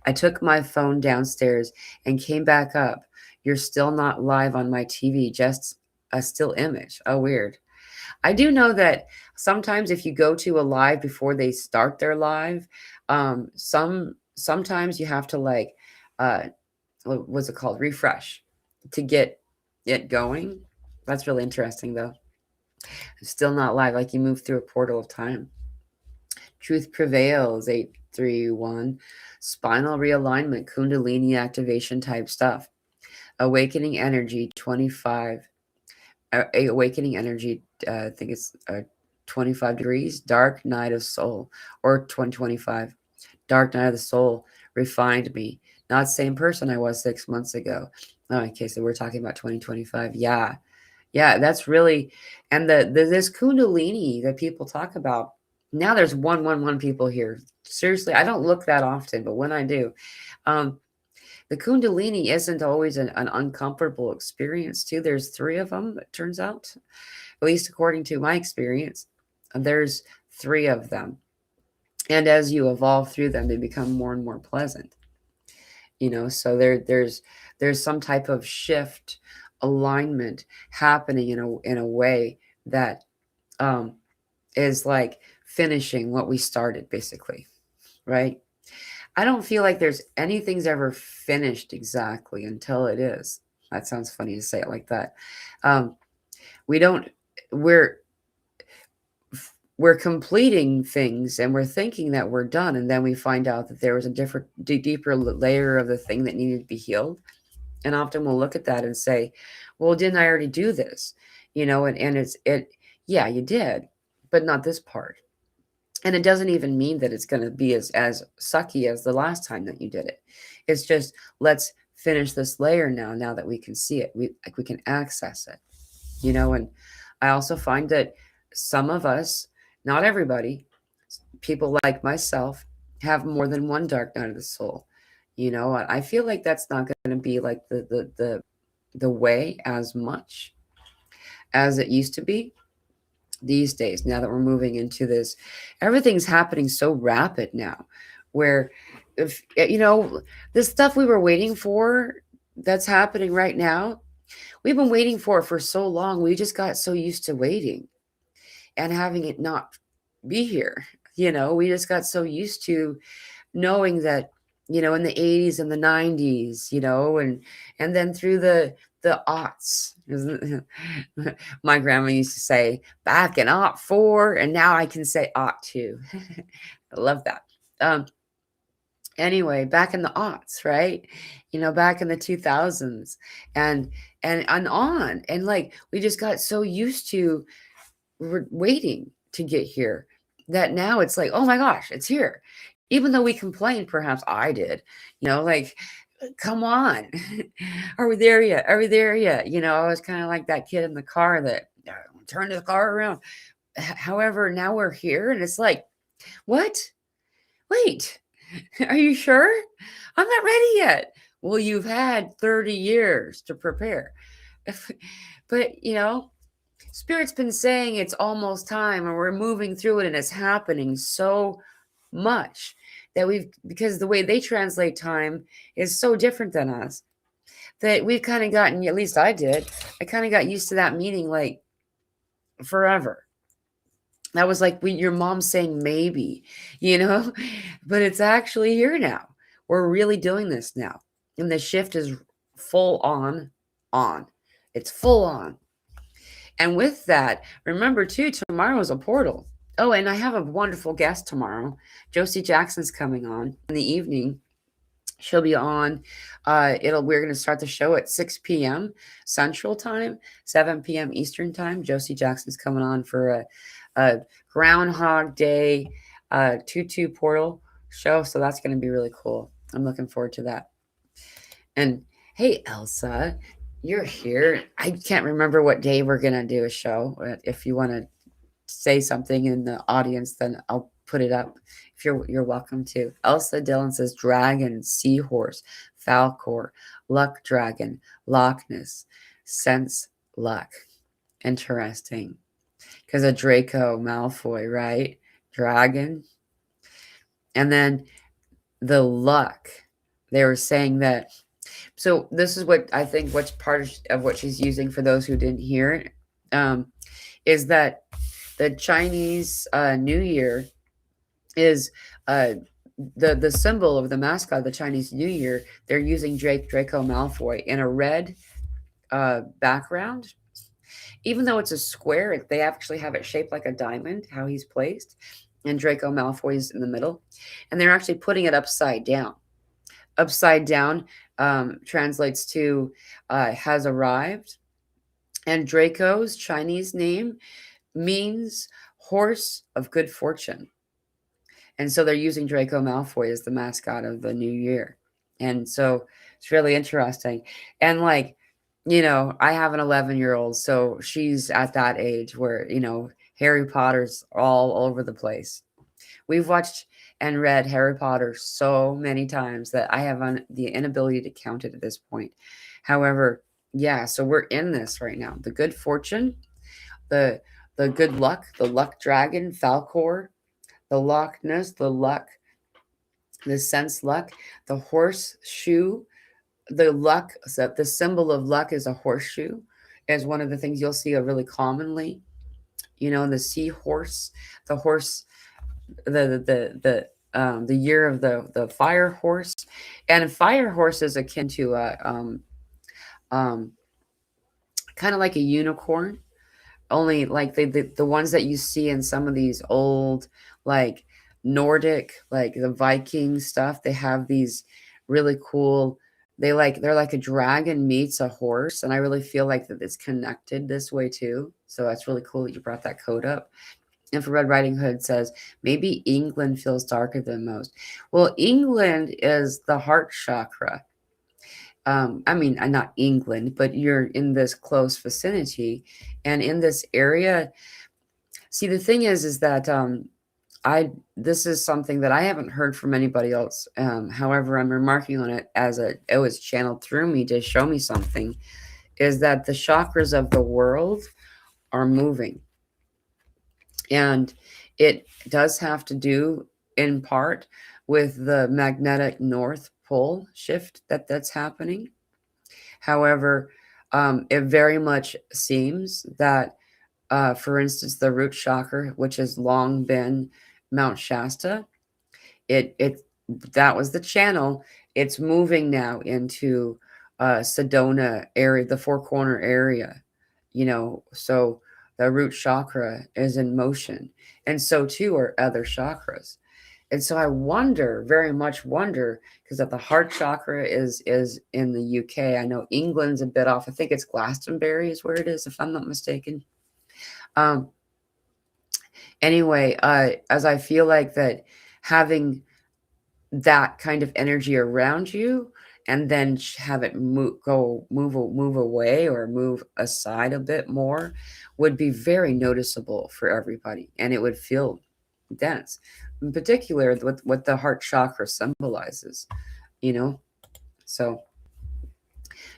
I took my phone downstairs and came back up. You're still not live on my TV, just a still image. Oh, weird. I do know that sometimes if you go to a live before they start their live, sometimes you have to like, uh, what's it called? Refresh to get it going. That's really interesting though. It's still not live, like you move through a portal of time. Truth prevails, 831. Spinal realignment, Kundalini activation type stuff. Awakening energy, 25. Awakening energy, I think it's 25 degrees. Dark night of soul, or 2025. Dark night of the soul refined me. Not same person I was 6 months ago. Oh, okay, so we're talking about 2025. Yeah. Yeah, that's really, and this Kundalini that people talk about. Now there's 111 people here. Seriously, I don't look that often, but when I do, um, the Kundalini isn't always an uncomfortable experience, too. There's three of them, it turns out, at least according to my experience. There's three of them. And as you evolve through them, they become more and more pleasant. So there's some type of shift, alignment happening in a way that um, is like finishing what we started, basically, right? I don't feel like there's anything's ever finished exactly until it is. That sounds funny to say it like that. Um, we don't. We're we're completing things and we're thinking that we're done, and then we find out that there was a different, deeper layer of the thing that needed to be healed. And often we'll look at that and say, "Well, didn't I already do this?" And yeah, you did, but not this part. And it doesn't even mean that it's going to be as sucky as the last time that you did it. It's just, let's finish this layer now that we can see it, we can access it. And I also find that some of us, not everybody, people like myself, have more than one dark night of the soul. I feel like that's not going to be like the way as much as it used to be these days. Now that we're moving into this, everything's happening so rapid now, where if the stuff we were waiting for, that's happening right now, we've been waiting for so long. We just got so used to waiting and having it not be here. We just got so used to knowing that, in the 80s and the 90s, and then through the aughts. My grandma used to say, back in aught 4, and now I can say aught 2. I love that. Anyway, back in the aughts, right? Back in the 2000s, and on, and like we just got so used to waiting to get here, that now it's like, oh my gosh, it's here. Even though we complained, perhaps I did, like, come on, are we there yet? Are we there yet? I was kind of like that kid in the car that turned the car around. However, now we're here, and it's like, what? Wait, are you sure? I'm not ready yet. Well, you've had 30 years to prepare. But, Spirit's been saying it's almost time, and we're moving through it, and it's happening so much that because the way they translate time is so different than us, that we've kind of gotten, at least I kind of got used to that meaning like forever. That was like your mom saying maybe, but it's actually here now. We're really doing this now. And the shift is full on. It's full on. And with that, remember too, tomorrow's a portal. Oh, and I have a wonderful guest tomorrow. Josie Jackson's coming on in the evening. She'll be on. We're going to start the show at 6 p.m. Central Time, 7 p.m. Eastern Time. Josie Jackson's coming on for a Groundhog Day 2-2 portal show. So that's going to be really cool. I'm looking forward to that. And hey, Elsa, you're here. I can't remember what day we're going to do a show. If you want to say something in the audience, then I'll put it up. if you're welcome to. Elsa Dillon says dragon, seahorse, falcor, luck dragon, Loch Ness, sense luck. Interesting. Because of Draco Malfoy, right? Dragon. And then the luck. They were saying that. So this is what I think what's part of what she's using for those who didn't hear it, is that the Chinese New Year is the symbol of the mascot of the Chinese New Year. They're using Draco Malfoy in a red background. Even though it's a square, they actually have it shaped like a diamond, how he's placed. And Draco Malfoy's in the middle. And they're actually putting it upside down. Upside down translates to has arrived. And Draco's Chinese name means horse of good fortune. And so they're using Draco Malfoy as the mascot of the new year. And so it's really interesting. And like, I have an 11-year-old, so she's at that age where, Harry Potter's all over the place. We've watched and read Harry Potter so many times that I have the inability to count it at this point. However, yeah, so we're in this right now. The good fortune, the good luck, the luck dragon, Falcor, the Loch Ness, the luck, the sense luck, the horseshoe, the luck. So the symbol of luck is a horseshoe, is one of the things you'll see really commonly. The seahorse, the horse, the year of the fire horse, and fire horse is akin to kind of like a unicorn, only like the ones that you see in some of these old like Nordic, like the Viking stuff. They have these really cool. They're like a dragon meets a horse, and I really feel like that it's connected this way too. So that's really cool that you brought that code up. Infrared Riding Hood says maybe England feels darker than most. Well, England is the heart chakra. I mean, not England, but you're in this close vicinity, and in this area. See, the thing is that this is something that I haven't heard from anybody else. However, I'm remarking on it as it was channeled through me to show me something. Is that the chakras of the world are moving, and it does have to do in part with the magnetic North Pole shift that's happening. However, it very much seems that, for instance, the root chakra, which has long been Mount Shasta, that was the channel. It's moving now into Sedona area, the Four Corner area. So the root chakra is in motion, and so too are other chakras. And so I very much wonder, because that the heart chakra is in the UK. I know England's a bit off. I think it's Glastonbury is where it is, if I'm not mistaken. Anyway, as I feel like that having that kind of energy around you, and then have it move away or move aside a bit more, would be very noticeable for everybody, and it would feel dense, in particular with what the heart chakra symbolizes. So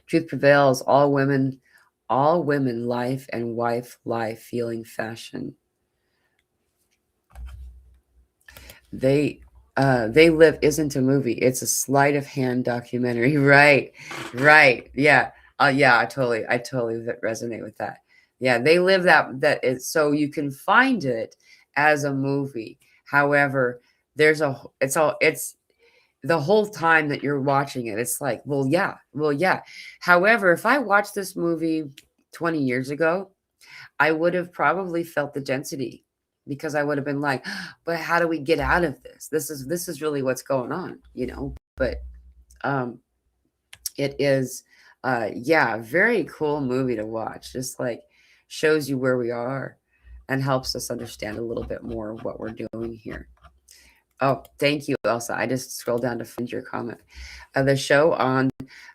truth prevails. All women, life, and wife life, feeling fashion. They live isn't a movie. It's a sleight of hand documentary. Right. Yeah. Yeah. I totally resonate with that. Yeah. They live that is, so you can find it as a movie. However, it's the whole time that you're watching it. It's like, well, yeah. However, if I watched this movie 20 years ago, I would have probably felt the density, because I would have been like, but how do we get out of this? This is really what's going on, But it is, yeah, very cool movie to watch. Just like shows you where we are and helps us understand a little bit more of what we're doing here. Oh, thank you, Elsa. I just scrolled down to find your comment. The show on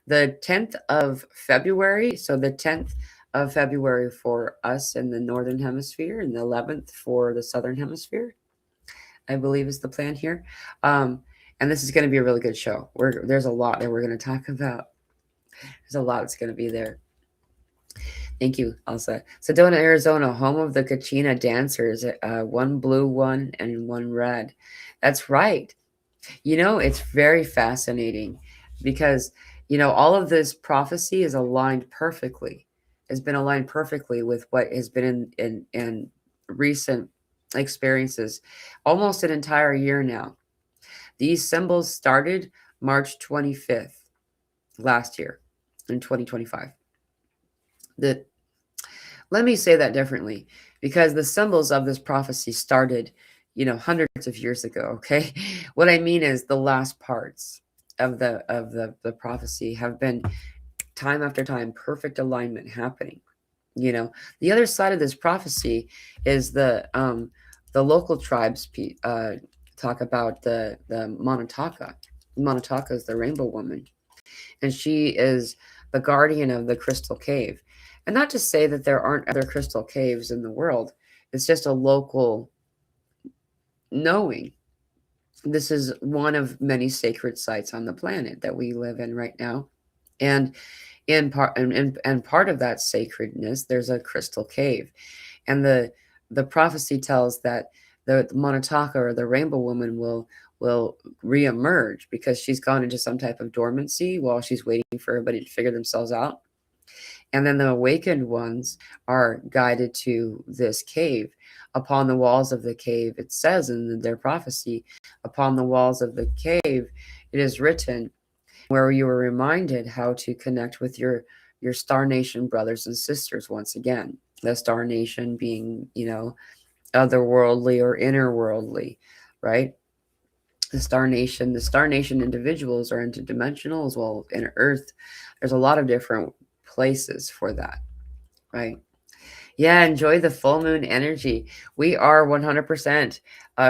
the 10th of February. So the 10th of February for us in the Northern Hemisphere, and the 11th for the Southern Hemisphere. I believe is the plan here. Um, and this is going to be a really good show. There's a lot that we're going to talk about. There's a lot that's going to be there. Thank you, Elsa. Sedona, Arizona, home of the Kachina dancers. One blue, one and one red. That's right. It's very fascinating because, all of this prophecy is aligned perfectly, has been aligned perfectly with what has been in recent experiences, almost an entire year now. These symbols started March 25th last year in 2025. The Let me say that differently, because the symbols of this prophecy started, hundreds of years ago. Okay, what I mean is the last parts of the prophecy have been time after time perfect alignment happening. You know, the other side of this prophecy is the local tribes talk about the Monotaka. Monotaka is the rainbow woman, and she is the guardian of the crystal cave. And not to say that there aren't other crystal caves in the world, it's just a local knowing. This is one of many sacred sites on the planet that we live in right now. And and part of that sacredness, there's a crystal cave. And the prophecy tells that the Monotaka, or the rainbow woman, will reemerge because she's gone into some type of dormancy while she's waiting for everybody to figure themselves out. And then the awakened ones are guided to this cave. Upon the walls of the cave, it says in their prophecy, upon the walls of the cave, it is written, where you were reminded how to connect with your Star Nation brothers and sisters once again. The Star Nation being, otherworldly or innerworldly, right? The Star Nation individuals are interdimensional as well as inner Earth. There's a lot of different places for that, right? Yeah, enjoy the full moon energy. We are 100%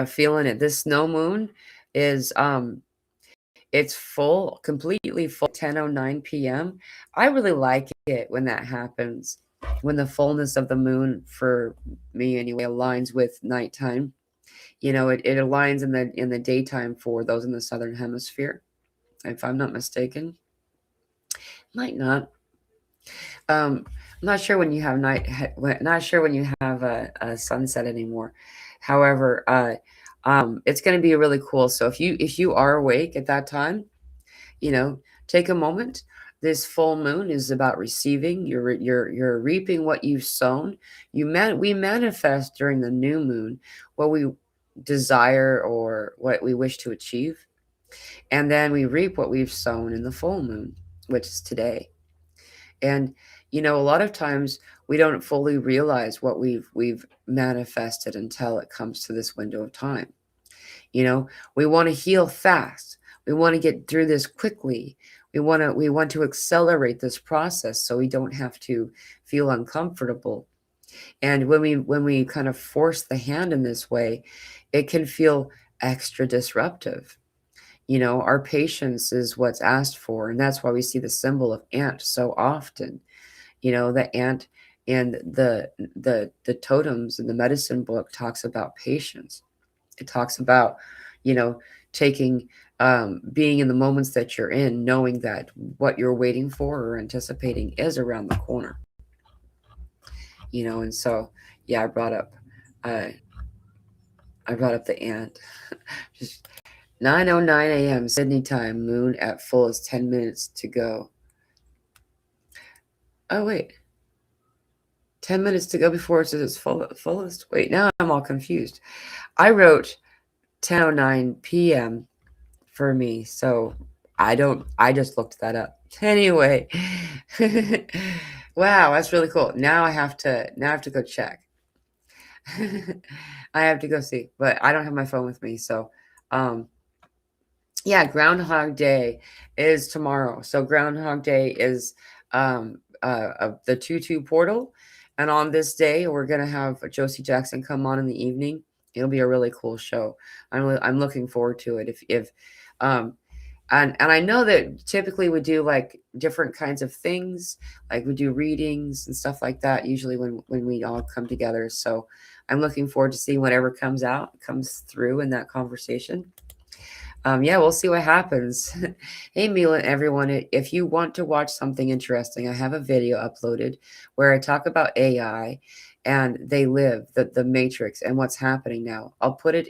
feeling it. This snow moon is it's full, completely full, 10:09 p.m. I really like it when that happens, when the fullness of the moon, for me anyway, aligns with nighttime. It aligns in the daytime for those in the southern hemisphere, if I'm not mistaken. Might not. I'm not sure when you have not sure when you have a sunset anymore. However, it's going to be really cool. So if you are awake at that time, you know, take a moment. This full moon is about receiving. You're reaping what you've sown. We manifest during the new moon what we desire or what we wish to achieve, and then we reap what we've sown in the full moon, which is today. And a lot of times we don't fully realize what we've manifested until it comes to this window of time. We want to heal fast. We want to get through this quickly. We want to accelerate this process so we don't have to feel uncomfortable. And when we kind of force the hand in this way, it can feel extra disruptive. Our patience is what's asked for, and that's why we see the symbol of ant so often. The ant and the totems in the medicine book talks about patience. It talks about, you know, taking being in the moments that you're in, knowing that what you're waiting for or anticipating is around the corner. And so yeah, uh I brought up the ant. Just 9:09 a.m. Sydney time, moon at full is 10 minutes to go. Oh wait. 10 minutes to go before it's its fullest. Wait, now I'm all confused. I wrote 10:09 p.m. for me, so I just looked that up. Anyway. Wow, that's really cool. Now I have to go check. I have to go see, but I don't have my phone with me, so um yeah, Groundhog Day is tomorrow. So Groundhog Day is the 2-2 portal. And on this day, we're gonna have Josie Jackson come on in the evening. It'll be a really cool show. I'm looking forward to it. If um And I know that typically we do like different kinds of things, like we do readings and stuff like that usually when we all come together. So I'm looking forward to seeing whatever comes through in that conversation. Yeah, we'll see what happens. Hey, Mila, everyone, if you want to watch something interesting, I have a video uploaded where I talk about AI and they live the matrix and what's happening now. I'll put it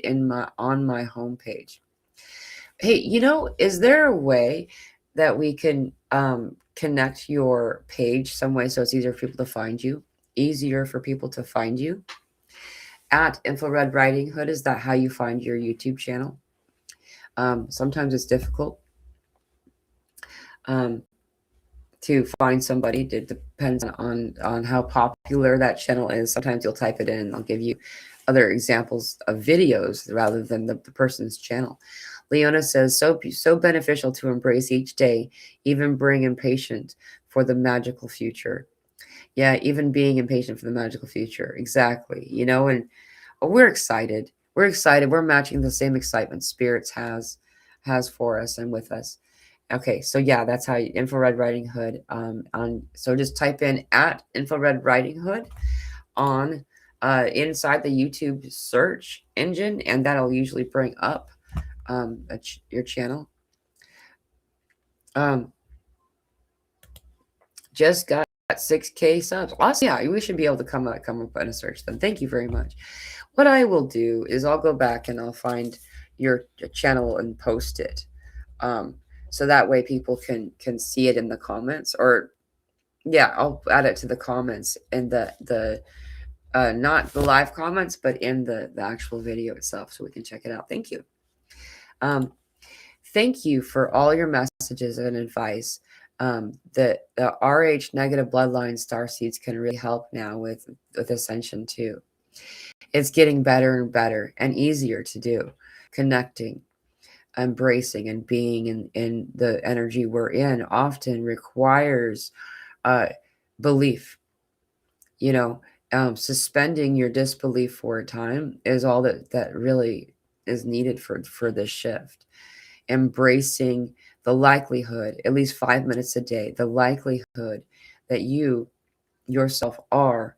on my homepage. Hey, is there a way that we can connect your page some way so it's easier for people to find you? Easier for people to find you? At Infrared Riding Hood, is that how you find your YouTube channel? Sometimes it's difficult um, to find somebody. It depends on how popular that channel is. Sometimes you'll type it in and I'll give you other examples of videos rather than the person's channel. Leona says, so beneficial to embrace each day, even being impatient for the magical future. Yeah, even being impatient for the magical future. Exactly. And we're excited. We're excited. We're matching the same excitement spirits has for us and with us. Okay, so yeah, that's how Infrared Riding Hood so just type in at Infrared Riding Hood on inside the YouTube search engine, and that'll usually bring up your channel. Just got 6K subs. Awesome. Yeah, we should be able to come up in a search then. Thank you very much. What I will do is I'll go back and I'll find your channel and post it. So that way people can see it in the comments, or yeah, I'll add it to the comments in the not the live comments, but in the actual video itself, so we can check it out. Thank you. Thank you for all your messages and advice. The RH negative bloodline star seeds can really help now with Ascension too. It's getting better and better and easier to do. Connecting, embracing, and being in the energy we're in often requires belief. Suspending your disbelief for a time is all that really is needed for this shift. Embracing the likelihood, at least 5 minutes a day, the likelihood that you yourself are,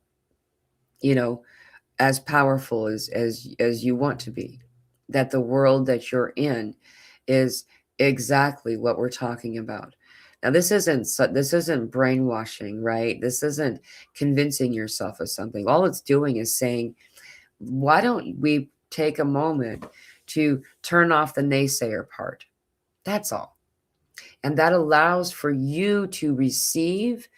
as powerful as you want to be, that the world that you're in is exactly what we're talking about. Now, this isn't brainwashing, right? This isn't convincing yourself of something. All it's doing is saying, why don't we take a moment to turn off the naysayer part? That's all. And that allows for you to receive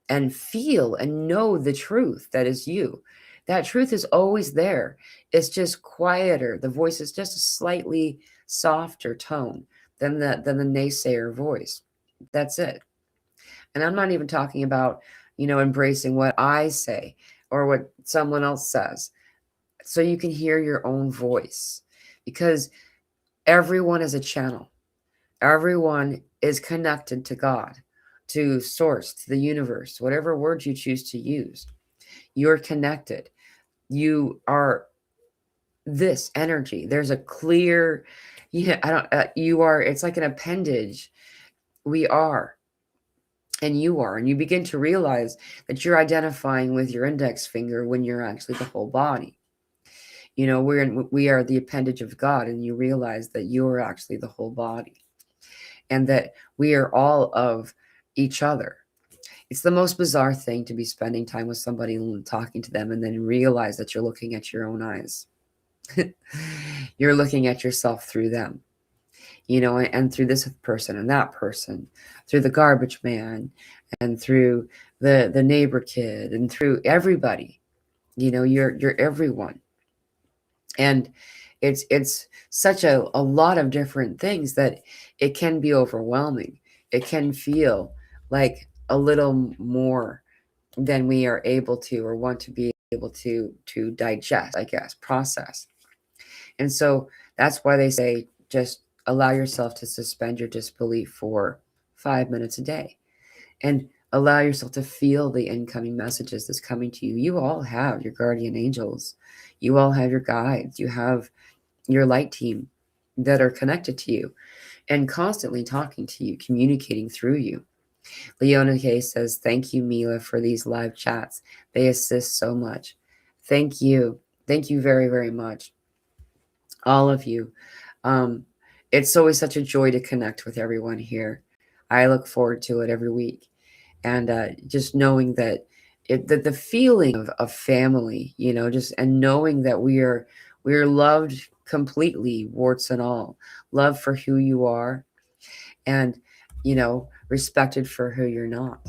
and feel and know the truth that is you. That truth is always there. It's just quieter. The voice is just a slightly softer tone than the naysayer voice. That's it. And I'm not even talking about, embracing what I say or what someone else says. So you can hear your own voice, because everyone is a channel. Everyone is connected to God, to source, to the universe, whatever word you choose to use. You're connected. You are this energy. There's a clear, you are, it's like an appendage. We are, and you are, and you begin to realize that you're identifying with your index finger when you're actually the whole body. We are the appendage of God, and you realize that you are actually the whole body, and that we are all of each other. It's the most bizarre thing to be spending time with somebody and talking to them and then realize that you're looking at your own eyes. You're looking at yourself through them, and through this person and that person, through the garbage man and through the neighbor kid and through everybody. You're everyone. And it's such a lot of different things that it can be overwhelming. It can feel like a little more than we are able to or want to be able to digest, I guess, process. And so that's why they say just allow yourself to suspend your disbelief for 5 minutes a day and allow yourself to feel the incoming messages that's coming to you. You all have your guardian angels. You all have your guides. You have your light team that are connected to you. and constantly talking to you, communicating through you. Leona K says, thank you, Mila, for these live chats. They assist so much. Thank you. Thank you very, very much. All of you. Um, it's always such a joy to connect with everyone here. I look forward to it every week. And just knowing that that the feeling of family, just and knowing that we are loved completely, warts and all, love for who you are, and respected for who you're not.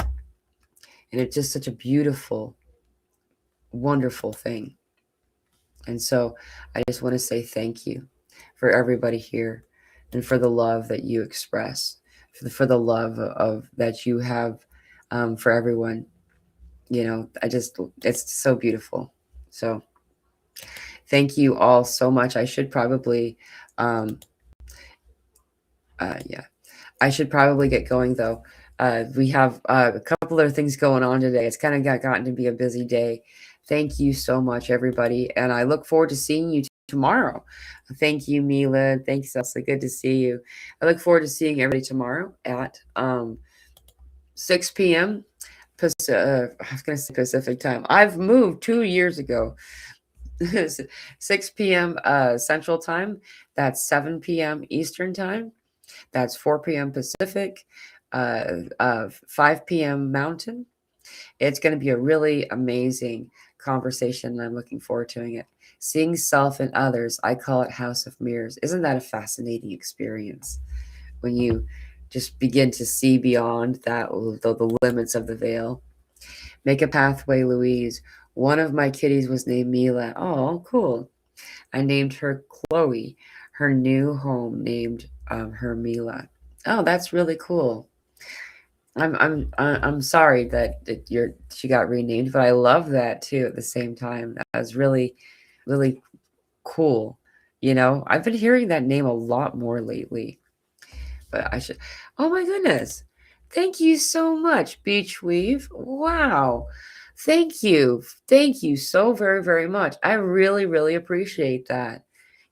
And it's just such a beautiful, wonderful thing. And so I just want to say thank you for everybody here, and for the love that you express, for the love of that you have for everyone. It's so beautiful. So thank you all so much. I should probably, yeah, I should probably get going though. We have a couple other things going on today. It's kind of gotten to be a busy day. Thank you so much, everybody. And I look forward to seeing you tomorrow. Thank you, Mila. Thanks, Elsa. Good to see you. I look forward to seeing everybody tomorrow at 6 p.m. I was going to say Pacific time. I've moved 2 years ago. 6 p.m. Central time. That's 7 p.m. Eastern time. That's 4 p.m. Pacific, 5 p.m. Mountain. It's going to be a really amazing conversation, and I'm looking forward to it. Seeing self in others, I call it House of Mirrors. Isn't that a fascinating experience? When you just begin to see beyond the limits of the veil. Make a pathway, Louise. One of my kitties was named Mila. Oh, cool. I named her Chloe. Her new home named her Mila. Oh, that's really cool. I'm sorry that she got renamed, but I love that too at the same time. That was really, really cool. I've been hearing that name a lot more lately. But I should. Oh my goodness. Thank you so much, Beach Weave. Wow. Thank you. Thank you so very, very much. I really, really appreciate that.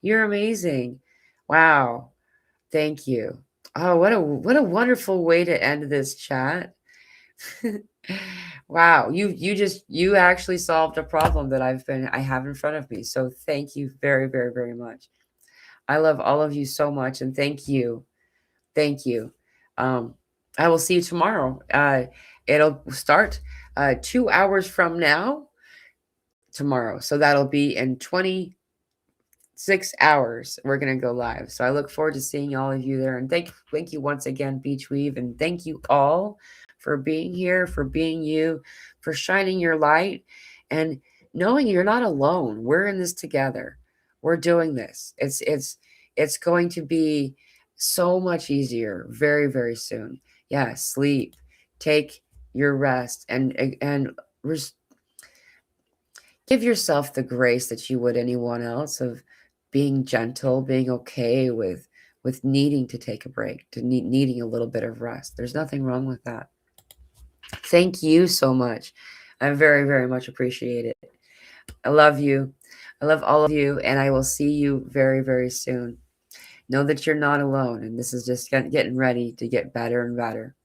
You're amazing. Wow. Thank you. Oh, what a wonderful way to end this chat. Wow, you actually solved a problem that I have in front of me. So thank you very, very, very much. I love all of you so much, and thank you. Thank you. Um, I will see you tomorrow. It'll start 2 hours from now tomorrow. So that'll be in 26 hours. We're going to go live. So I look forward to seeing all of you there. And thank you once again, Beach Weave. And thank you all for being here, for being you, for shining your light, and knowing you're not alone. We're in this together. We're doing this. It's going to be so much easier very, very soon. Yeah, sleep, take your rest, and give yourself the grace that you would anyone else, of being gentle, being okay with needing to take a break, to needing a little bit of rest. There's nothing wrong with that. Thank you so much. I very, very much appreciate it. I love you. I love all of you, and I will see you very, very soon. Know that you're not alone, and this is just getting ready to get better and better.